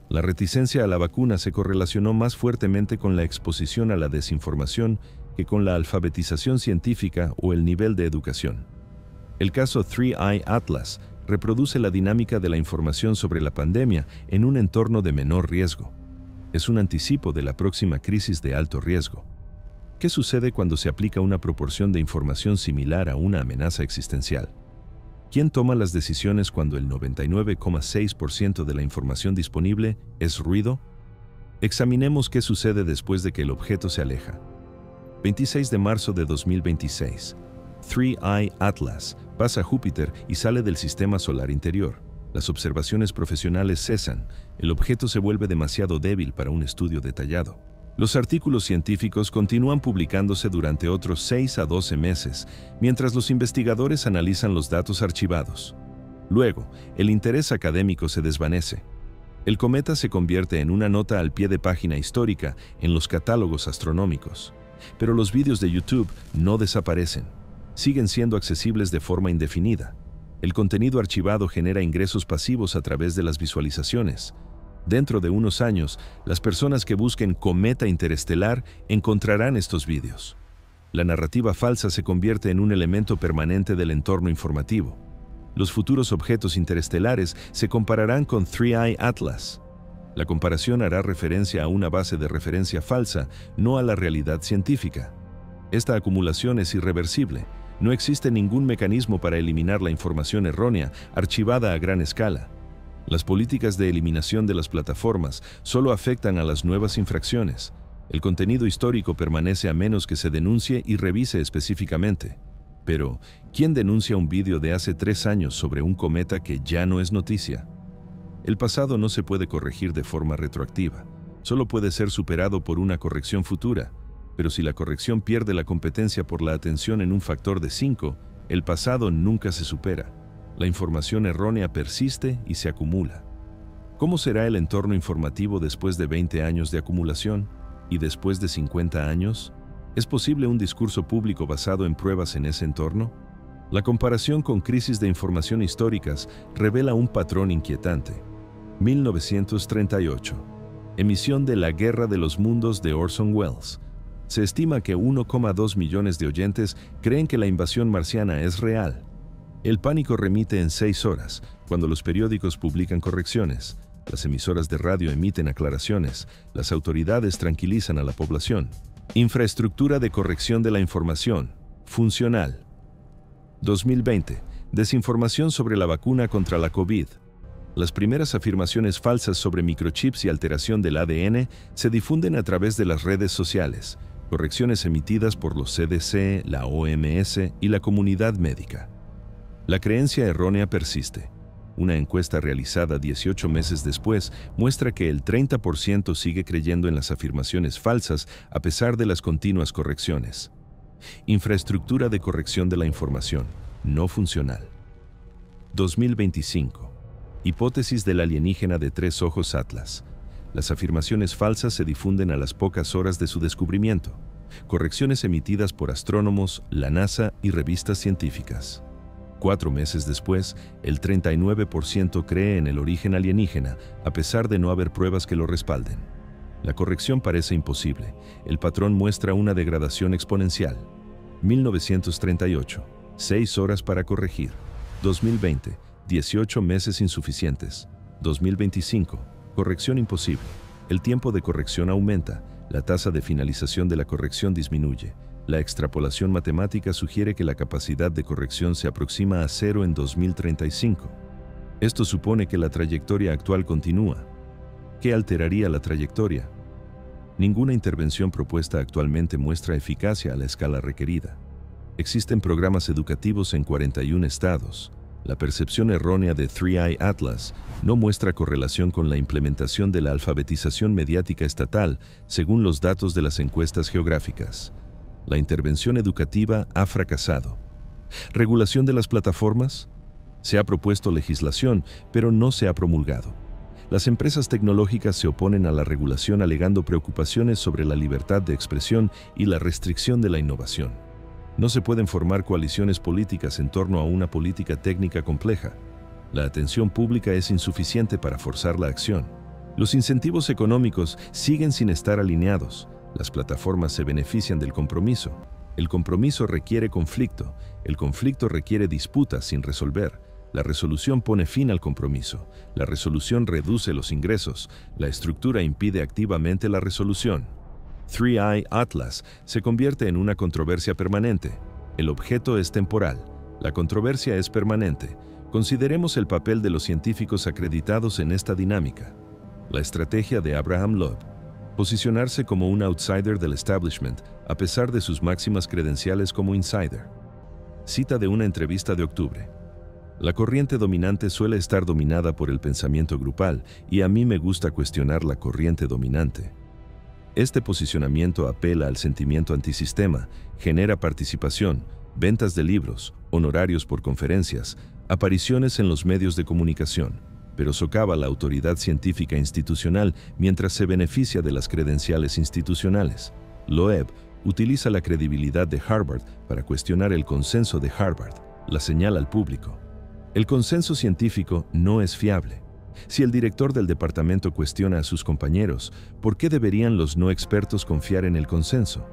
La reticencia a la vacuna se correlacionó más fuertemente con la exposición a la desinformación que con la alfabetización científica o el nivel de educación. El caso 3i Atlas reproduce la dinámica de la información sobre la pandemia en un entorno de menor riesgo. Es un anticipo de la próxima crisis de alto riesgo. ¿Qué sucede cuando se aplica una proporción de información similar a una amenaza existencial? ¿Quién toma las decisiones cuando el 99,6% de la información disponible es ruido? Examinemos qué sucede después de que el objeto se aleja. 26 de marzo de 2026. 3i Atlas pasa a Júpiter y sale del sistema solar interior. Las observaciones profesionales cesan. El objeto se vuelve demasiado débil para un estudio detallado. Los artículos científicos continúan publicándose durante otros 6 a 12 meses, mientras los investigadores analizan los datos archivados. Luego, el interés académico se desvanece. El cometa se convierte en una nota al pie de página histórica en los catálogos astronómicos. Pero los vídeos de YouTube no desaparecen. Siguen siendo accesibles de forma indefinida. El contenido archivado genera ingresos pasivos a través de las visualizaciones. Dentro de unos años, las personas que busquen cometa interestelar encontrarán estos vídeos. La narrativa falsa se convierte en un elemento permanente del entorno informativo. Los futuros objetos interestelares se compararán con 3i Atlas. La comparación hará referencia a una base de referencia falsa, no a la realidad científica. Esta acumulación es irreversible. No existe ningún mecanismo para eliminar la información errónea, archivada a gran escala. Las políticas de eliminación de las plataformas solo afectan a las nuevas infracciones. El contenido histórico permanece a menos que se denuncie y revise específicamente. Pero, ¿quién denuncia un vídeo de hace 3 años sobre un cometa que ya no es noticia? El pasado no se puede corregir de forma retroactiva. Solo puede ser superado por una corrección futura. Pero si la corrección pierde la competencia por la atención en un factor de 5, el pasado nunca se supera. La información errónea persiste y se acumula. ¿Cómo será el entorno informativo después de 20 años de acumulación? ¿Y después de 50 años? ¿Es posible un discurso público basado en pruebas en ese entorno? La comparación con crisis de información históricas revela un patrón inquietante. 1938. Emisión de La Guerra de los Mundos de Orson Welles. Se estima que 1,2 millones de oyentes creen que la invasión marciana es real. El pánico remite en 6 horas, cuando los periódicos publican correcciones, las emisoras de radio emiten aclaraciones, las autoridades tranquilizan a la población. Infraestructura de corrección de la información, funcional. 2020. Desinformación sobre la vacuna contra la COVID. Las primeras afirmaciones falsas sobre microchips y alteración del ADN se difunden a través de las redes sociales, correcciones emitidas por los CDC, la OMS y la comunidad médica. La creencia errónea persiste. Una encuesta realizada 18 meses después muestra que el 30% sigue creyendo en las afirmaciones falsas a pesar de las continuas correcciones. Infraestructura de corrección de la información, no funcional. 2025. Hipótesis del alienígena de 3 ojos Atlas. Las afirmaciones falsas se difunden a las pocas horas de su descubrimiento. Correcciones emitidas por astrónomos, la NASA y revistas científicas. 4 meses después, el 39% cree en el origen alienígena, a pesar de no haber pruebas que lo respalden. La corrección parece imposible. El patrón muestra una degradación exponencial. 1938. 6 horas para corregir. 2020. 18 meses insuficientes. 2025. Corrección imposible. El tiempo de corrección aumenta. La tasa de finalización de la corrección disminuye. La extrapolación matemática sugiere que la capacidad de corrección se aproxima a 0 en 2035. Esto supone que la trayectoria actual continúa. ¿Qué alteraría la trayectoria? Ninguna intervención propuesta actualmente muestra eficacia a la escala requerida. Existen programas educativos en 41 estados. La percepción errónea de 3i Atlas no muestra correlación con la implementación de la alfabetización mediática estatal según los datos de las encuestas geográficas. La intervención educativa ha fracasado. ¿Regulación de las plataformas? Se ha propuesto legislación, pero no se ha promulgado. Las empresas tecnológicas se oponen a la regulación alegando preocupaciones sobre la libertad de expresión y la restricción de la innovación. No se pueden formar coaliciones políticas en torno a una política técnica compleja. La atención pública es insuficiente para forzar la acción. Los incentivos económicos siguen sin estar alineados. Las plataformas se benefician del compromiso. El compromiso requiere conflicto. El conflicto requiere disputas sin resolver. La resolución pone fin al compromiso. La resolución reduce los ingresos. La estructura impide activamente la resolución. 3i Atlas se convierte en una controversia permanente. El objeto es temporal. La controversia es permanente. Consideremos el papel de los científicos acreditados en esta dinámica. La estrategia de Abraham Loeb: posicionarse como un outsider del establishment a pesar de sus máximas credenciales como insider. Cita de una entrevista de octubre. La corriente dominante suele estar dominada por el pensamiento grupal y a mí me gusta cuestionar la corriente dominante. Este posicionamiento apela al sentimiento antisistema, genera participación, ventas de libros, honorarios por conferencias, apariciones en los medios de comunicación, pero socava la autoridad científica institucional mientras se beneficia de las credenciales institucionales. Loeb utiliza la credibilidad de Harvard para cuestionar el consenso de Harvard, la señal al público. El consenso científico no es fiable. Si el director del departamento cuestiona a sus compañeros, ¿por qué deberían los no expertos confiar en el consenso?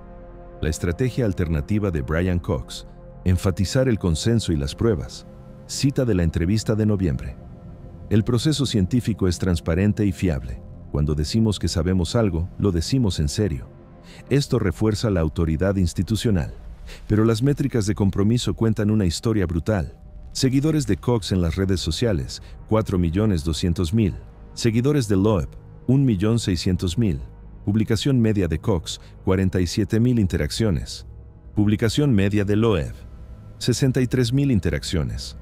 La estrategia alternativa de Brian Cox: enfatizar el consenso y las pruebas. Cita de la entrevista de noviembre. El proceso científico es transparente y fiable. Cuando decimos que sabemos algo, lo decimos en serio. Esto refuerza la autoridad institucional. Pero las métricas de compromiso cuentan una historia brutal. Seguidores de Cox en las redes sociales, 4.200.000. Seguidores de Loeb, 1.600.000. Publicación media de Cox, 47.000 interacciones. Publicación media de Loeb, 63.000 interacciones.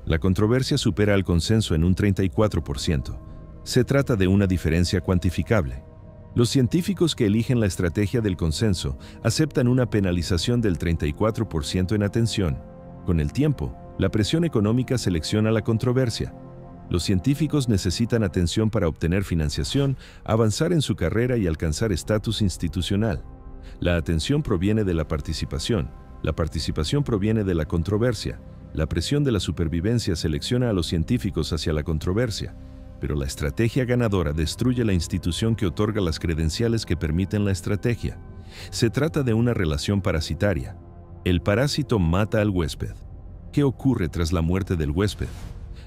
La controversia supera al consenso en un 34%. Se trata de una diferencia cuantificable. Los científicos que eligen la estrategia del consenso aceptan una penalización del 34% en atención. Con el tiempo, la presión económica selecciona la controversia. Los científicos necesitan atención para obtener financiación, avanzar en su carrera y alcanzar estatus institucional. La atención proviene de la participación proviene de la controversia. La presión de la supervivencia selecciona a los científicos hacia la controversia, pero la estrategia ganadora destruye la institución que otorga las credenciales que permiten la estrategia. Se trata de una relación parasitaria. El parásito mata al huésped. ¿Qué ocurre tras la muerte del huésped?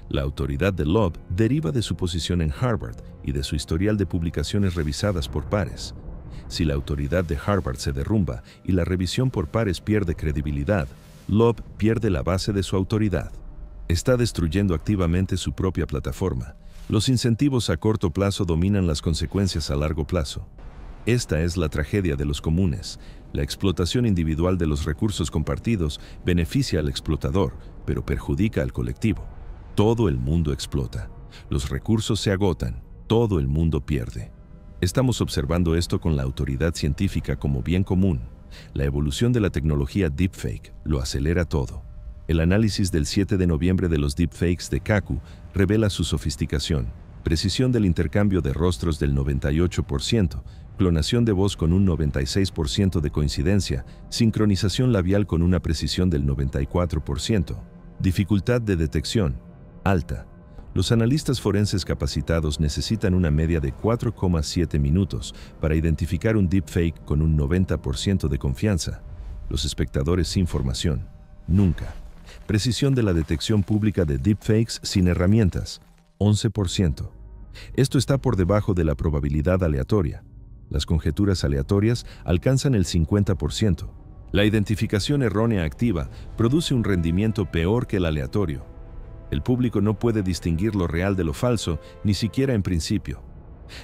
La autoridad de Loeb deriva de su posición en Harvard y de su historial de publicaciones revisadas por pares. Si la autoridad de Harvard se derrumba y la revisión por pares pierde credibilidad, Loeb pierde la base de su autoridad. Está destruyendo activamente su propia plataforma. Los incentivos a corto plazo dominan las consecuencias a largo plazo. Esta es la tragedia de los comunes. La explotación individual de los recursos compartidos beneficia al explotador, pero perjudica al colectivo. Todo el mundo explota. Los recursos se agotan. Todo el mundo pierde. Estamos observando esto con la autoridad científica como bien común. La evolución de la tecnología deepfake lo acelera todo. El análisis del 7 de noviembre de los deepfakes de Kaku revela su sofisticación, precisión del intercambio de rostros del 98%, clonación de voz con un 96% de coincidencia, sincronización labial con una precisión del 94%, dificultad de detección alta. Los analistas forenses capacitados necesitan una media de 4,7 minutos para identificar un deepfake con un 90% de confianza. Los espectadores sin formación, nunca. Precisión de la detección pública de deepfakes sin herramientas, 11%. Esto está por debajo de la probabilidad aleatoria. Las conjeturas aleatorias alcanzan el 50%. La identificación errónea activa produce un rendimiento peor que el aleatorio. El público no puede distinguir lo real de lo falso, ni siquiera en principio.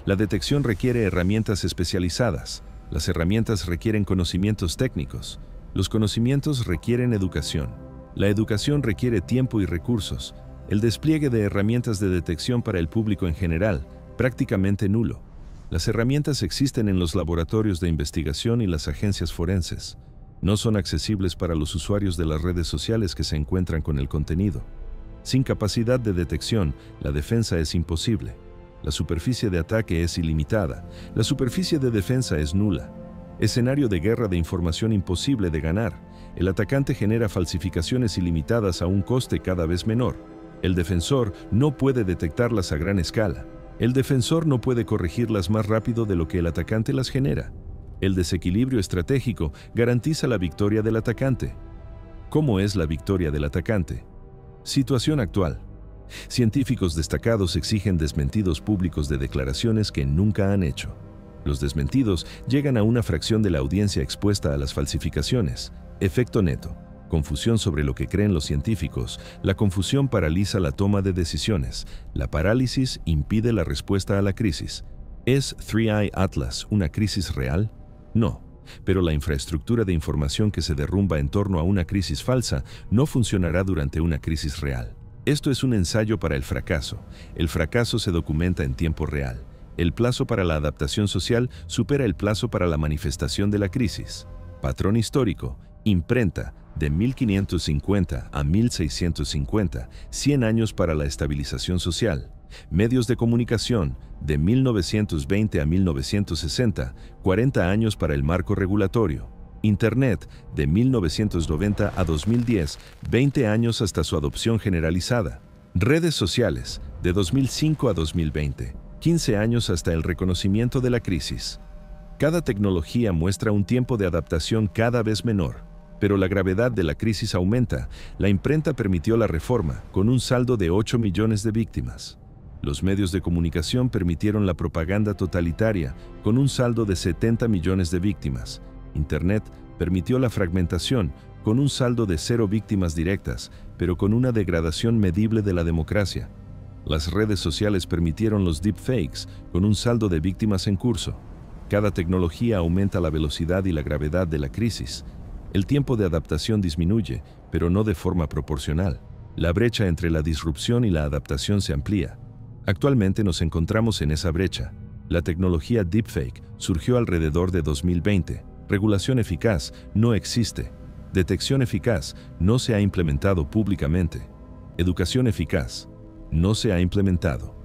La detección requiere herramientas especializadas. Las herramientas requieren conocimientos técnicos. Los conocimientos requieren educación. La educación requiere tiempo y recursos. El despliegue de herramientas de detección para el público en general, prácticamente nulo. Las herramientas existen en los laboratorios de investigación y las agencias forenses. No son accesibles para los usuarios de las redes sociales que se encuentran con el contenido. Sin capacidad de detección, la defensa es imposible. La superficie de ataque es ilimitada. La superficie de defensa es nula. Escenario de guerra de información imposible de ganar. El atacante genera falsificaciones ilimitadas a un coste cada vez menor. El defensor no puede detectarlas a gran escala. El defensor no puede corregirlas más rápido de lo que el atacante las genera. El desequilibrio estratégico garantiza la victoria del atacante. ¿Cómo es la victoria del atacante? Situación actual. Científicos destacados exigen desmentidos públicos de declaraciones que nunca han hecho. Los desmentidos llegan a una fracción de la audiencia expuesta a las falsificaciones. Efecto neto. Confusión sobre lo que creen los científicos. La confusión paraliza la toma de decisiones. La parálisis impide la respuesta a la crisis. ¿Es 3i Atlas una crisis real? No. Pero la infraestructura de información que se derrumba en torno a una crisis falsa no funcionará durante una crisis real. Esto es un ensayo para el fracaso. El fracaso se documenta en tiempo real. El plazo para la adaptación social supera el plazo para la manifestación de la crisis. Patrón histórico. Imprenta. De 1550 a 1650, 100 años para la estabilización social. Medios de comunicación, de 1920 a 1960, 40 años para el marco regulatorio. Internet, de 1990 a 2010, 20 años hasta su adopción generalizada. Redes sociales, de 2005 a 2020, 15 años hasta el reconocimiento de la crisis. Cada tecnología muestra un tiempo de adaptación cada vez menor. Pero la gravedad de la crisis aumenta. La imprenta permitió la reforma, con un saldo de 8 millones de víctimas. Los medios de comunicación permitieron la propaganda totalitaria, con un saldo de 70 millones de víctimas. Internet permitió la fragmentación, con un saldo de 0 víctimas directas, pero con una degradación medible de la democracia. Las redes sociales permitieron los deepfakes, con un saldo de víctimas en curso. Cada tecnología aumenta la velocidad y la gravedad de la crisis. El tiempo de adaptación disminuye, pero no de forma proporcional. La brecha entre la disrupción y la adaptación se amplía. Actualmente nos encontramos en esa brecha. La tecnología deepfake surgió alrededor de 2020. Regulación eficaz no existe. Detección eficaz no se ha implementado públicamente. Educación eficaz no se ha implementado.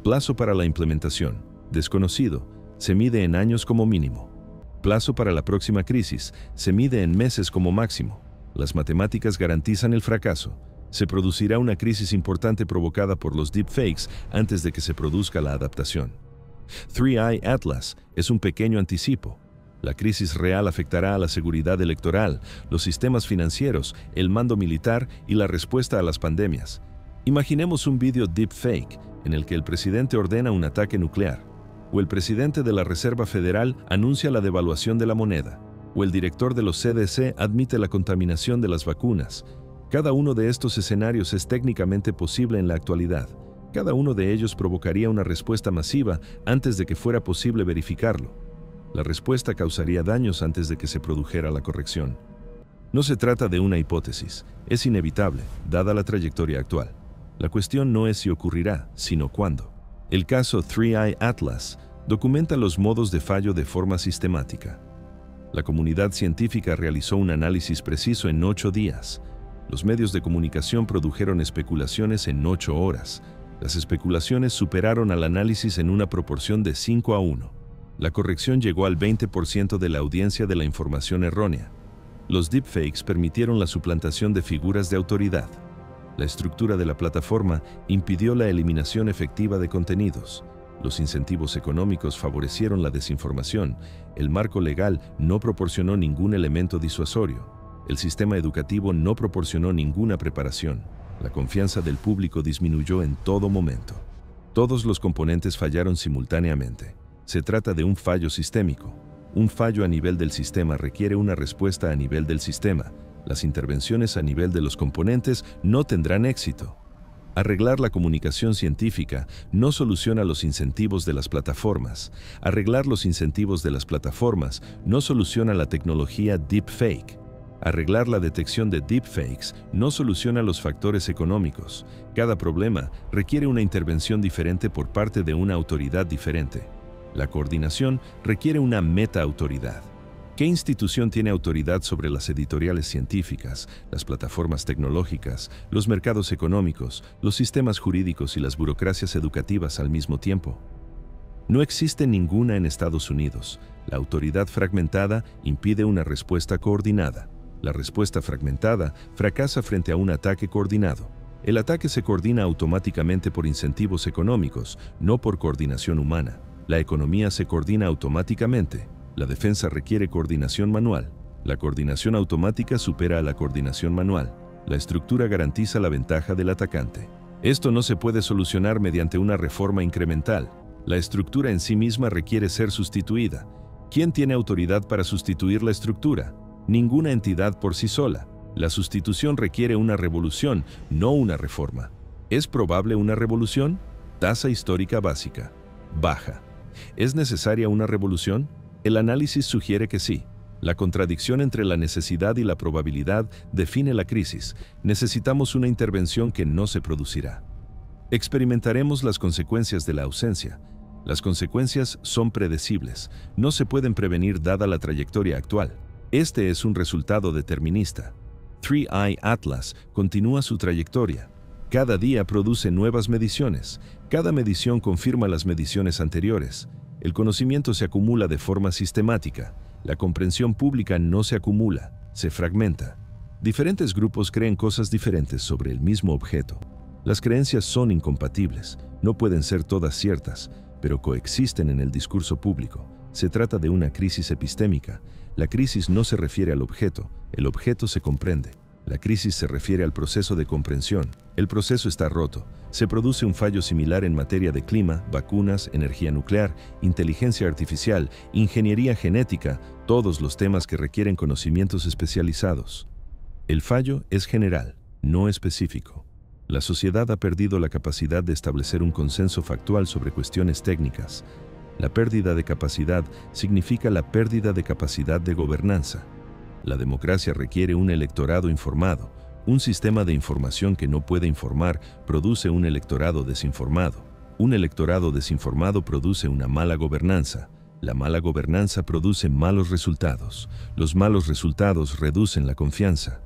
Plazo para la implementación desconocido. Se mide en años como mínimo. Plazo para la próxima crisis se mide en meses como máximo. Las matemáticas garantizan el fracaso. Se producirá una crisis importante provocada por los deepfakes antes de que se produzca la adaptación. 3i Atlas es un pequeño anticipo. La crisis real afectará a la seguridad electoral, los sistemas financieros, el mando militar y la respuesta a las pandemias. Imaginemos un vídeo deepfake en el que el presidente ordena un ataque nuclear, o el presidente de la Reserva Federal anuncia la devaluación de la moneda, o el director de los CDC admite la contaminación de las vacunas. Cada uno de estos escenarios es técnicamente posible en la actualidad. Cada uno de ellos provocaría una respuesta masiva antes de que fuera posible verificarlo. La respuesta causaría daños antes de que se produjera la corrección. No se trata de una hipótesis, es inevitable, dada la trayectoria actual. La cuestión no es si ocurrirá, sino cuándo. El caso 3i Atlas documenta los modos de fallo de forma sistemática. La comunidad científica realizó un análisis preciso en 8 días. Los medios de comunicación produjeron especulaciones en 8 horas. Las especulaciones superaron al análisis en una proporción de 5-1. La corrección llegó al 20% de la audiencia de la información errónea. Los deepfakes permitieron la suplantación de figuras de autoridad. La estructura de la plataforma impidió la eliminación efectiva de contenidos. Los incentivos económicos favorecieron la desinformación. El marco legal no proporcionó ningún elemento disuasorio. El sistema educativo no proporcionó ninguna preparación. La confianza del público disminuyó en todo momento. Todos los componentes fallaron simultáneamente. Se trata de un fallo sistémico. Un fallo a nivel del sistema requiere una respuesta a nivel del sistema. Las intervenciones a nivel de los componentes no tendrán éxito. Arreglar la comunicación científica no soluciona los incentivos de las plataformas. Arreglar los incentivos de las plataformas no soluciona la tecnología deepfake. Arreglar la detección de deepfakes no soluciona los factores económicos. Cada problema requiere una intervención diferente por parte de una autoridad diferente. La coordinación requiere una meta-autoridad. ¿Qué institución tiene autoridad sobre las editoriales científicas, las plataformas tecnológicas, los mercados económicos, los sistemas jurídicos y las burocracias educativas al mismo tiempo? No existe ninguna en Estados Unidos. La autoridad fragmentada impide una respuesta coordinada. La respuesta fragmentada fracasa frente a un ataque coordinado. El ataque se coordina automáticamente por incentivos económicos, no por coordinación humana. La economía se coordina automáticamente. La defensa requiere coordinación manual. La coordinación automática supera a la coordinación manual. La estructura garantiza la ventaja del atacante. Esto no se puede solucionar mediante una reforma incremental. La estructura en sí misma requiere ser sustituida. ¿Quién tiene autoridad para sustituir la estructura? Ninguna entidad por sí sola. La sustitución requiere una revolución, no una reforma. ¿Es probable una revolución? Tasa histórica básica. Baja. ¿Es necesaria una revolución? El análisis sugiere que sí. La contradicción entre la necesidad y la probabilidad define la crisis. Necesitamos una intervención que no se producirá. Experimentaremos las consecuencias de la ausencia. Las consecuencias son predecibles. No se pueden prevenir dada la trayectoria actual. Este es un resultado determinista. 3i Atlas continúa su trayectoria. Cada día produce nuevas mediciones. Cada medición confirma las mediciones anteriores. El conocimiento se acumula de forma sistemática. La comprensión pública no se acumula, se fragmenta. Diferentes grupos creen cosas diferentes sobre el mismo objeto. Las creencias son incompatibles, no pueden ser todas ciertas, pero coexisten en el discurso público. Se trata de una crisis epistémica. La crisis no se refiere al objeto, el objeto se comprende. La crisis se refiere al proceso de comprensión. El proceso está roto. Se produce un fallo similar en materia de clima, vacunas, energía nuclear, inteligencia artificial, ingeniería genética, todos los temas que requieren conocimientos especializados. El fallo es general, no específico. La sociedad ha perdido la capacidad de establecer un consenso factual sobre cuestiones técnicas. La pérdida de capacidad significa la pérdida de capacidad de gobernanza. La democracia requiere un electorado informado. Un sistema de información que no puede informar produce un electorado desinformado. Un electorado desinformado produce una mala gobernanza. La mala gobernanza produce malos resultados. Los malos resultados reducen la confianza.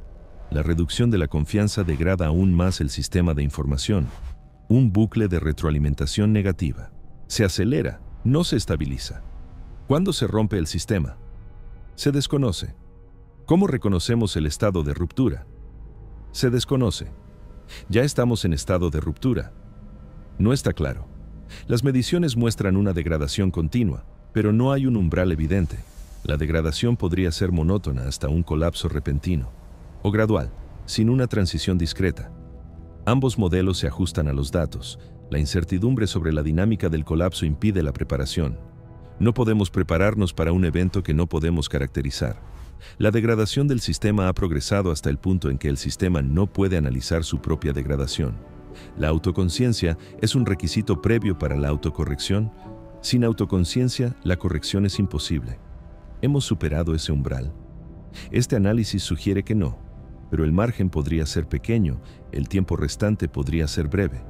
La reducción de la confianza degrada aún más el sistema de información. Un bucle de retroalimentación negativa. Se acelera, no se estabiliza. ¿Cuándo se rompe el sistema? Se desconoce. ¿Cómo reconocemos el estado de ruptura? Se desconoce. Ya estamos en estado de ruptura. No está claro. Las mediciones muestran una degradación continua, pero no hay un umbral evidente. La degradación podría ser monótona hasta un colapso repentino, o gradual, sin una transición discreta. Ambos modelos se ajustan a los datos. La incertidumbre sobre la dinámica del colapso impide la preparación. No podemos prepararnos para un evento que no podemos caracterizar. La degradación del sistema ha progresado hasta el punto en que el sistema no puede analizar su propia degradación. La autoconciencia es un requisito previo para la autocorrección. Sin autoconciencia, la corrección es imposible. ¿Hemos superado ese umbral? Este análisis sugiere que no, pero el margen podría ser pequeño, el tiempo restante podría ser breve.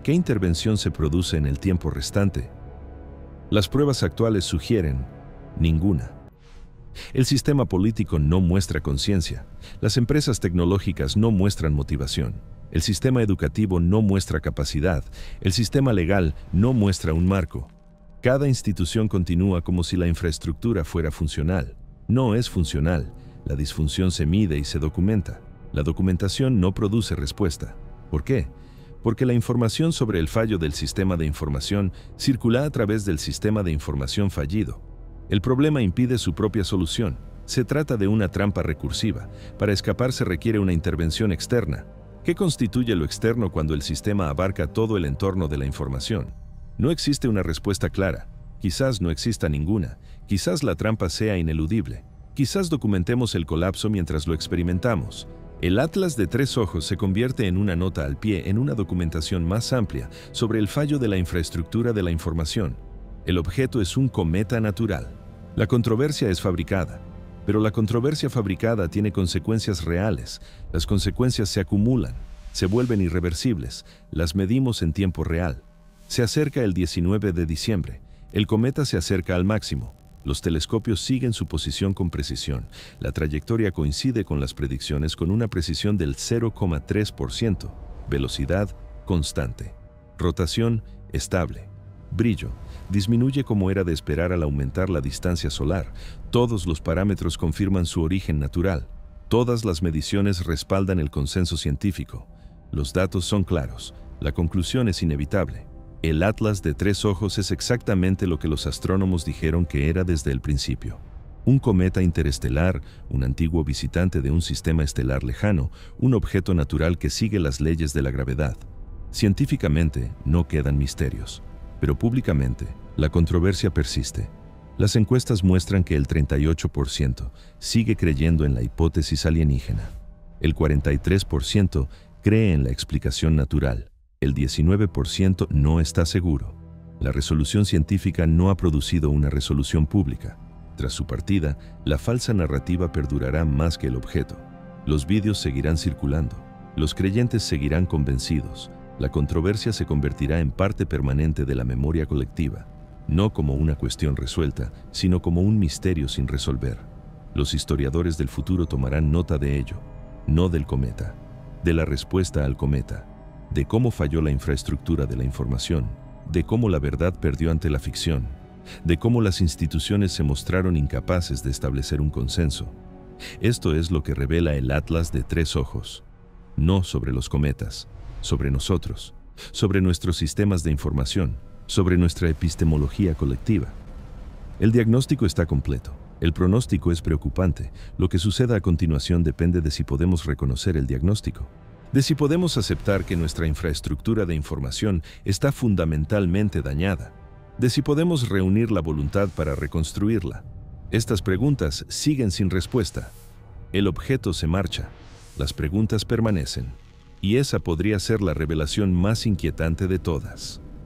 ¿Qué intervención se produce en el tiempo restante? Las pruebas actuales sugieren ninguna. El sistema político no muestra conciencia. Las empresas tecnológicas no muestran motivación. El sistema educativo no muestra capacidad. El sistema legal no muestra un marco. Cada institución continúa como si la infraestructura fuera funcional. No es funcional. La disfunción se mide y se documenta. La documentación no produce respuesta. ¿Por qué? Porque la información sobre el fallo del sistema de información circula a través del sistema de información fallido. El problema impide su propia solución. Se trata de una trampa recursiva. Para escapar se requiere una intervención externa. ¿Qué constituye lo externo cuando el sistema abarca todo el entorno de la información? No existe una respuesta clara. Quizás no exista ninguna. Quizás la trampa sea ineludible. Quizás documentemos el colapso mientras lo experimentamos. El Atlas de tres ojos se convierte en una nota al pie en una documentación más amplia sobre el fallo de la infraestructura de la información. El objeto es un cometa natural. La controversia es fabricada, pero la controversia fabricada tiene consecuencias reales. Las consecuencias se acumulan, se vuelven irreversibles, las medimos en tiempo real. Se acerca el 19 de diciembre. El cometa se acerca al máximo. Los telescopios siguen su posición con precisión. La trayectoria coincide con las predicciones con una precisión del 0,3%. Velocidad constante. Rotación estable. Brillo disminuye como era de esperar al aumentar la distancia solar. Todos los parámetros confirman su origen natural. Todas las mediciones respaldan el consenso científico. Los datos son claros. La conclusión es inevitable. El Atlas de 3 ojos es exactamente lo que los astrónomos dijeron que era desde el principio. Un cometa interestelar, un antiguo visitante de un sistema estelar lejano, un objeto natural que sigue las leyes de la gravedad. Científicamente, no quedan misterios, pero públicamente, la controversia persiste. Las encuestas muestran que el 38% sigue creyendo en la hipótesis alienígena. El 43% cree en la explicación natural. El 19% no está seguro. La resolución científica no ha producido una resolución pública. Tras su partida, la falsa narrativa perdurará más que el objeto. Los vídeos seguirán circulando. Los creyentes seguirán convencidos. La controversia se convertirá en parte permanente de la memoria colectiva, no como una cuestión resuelta, sino como un misterio sin resolver. Los historiadores del futuro tomarán nota de ello, no del cometa, de la respuesta al cometa, de cómo falló la infraestructura de la información, de cómo la verdad perdió ante la ficción, de cómo las instituciones se mostraron incapaces de establecer un consenso. Esto es lo que revela el Atlas de 3 ojos, no sobre los cometas, sobre nosotros, sobre nuestros sistemas de información, sobre nuestra epistemología colectiva. El diagnóstico está completo. El pronóstico es preocupante. Lo que suceda a continuación depende de si podemos reconocer el diagnóstico, de si podemos aceptar que nuestra infraestructura de información está fundamentalmente dañada, de si podemos reunir la voluntad para reconstruirla. Estas preguntas siguen sin respuesta. El objeto se marcha, las preguntas permanecen, y esa podría ser la revelación más inquietante de todas.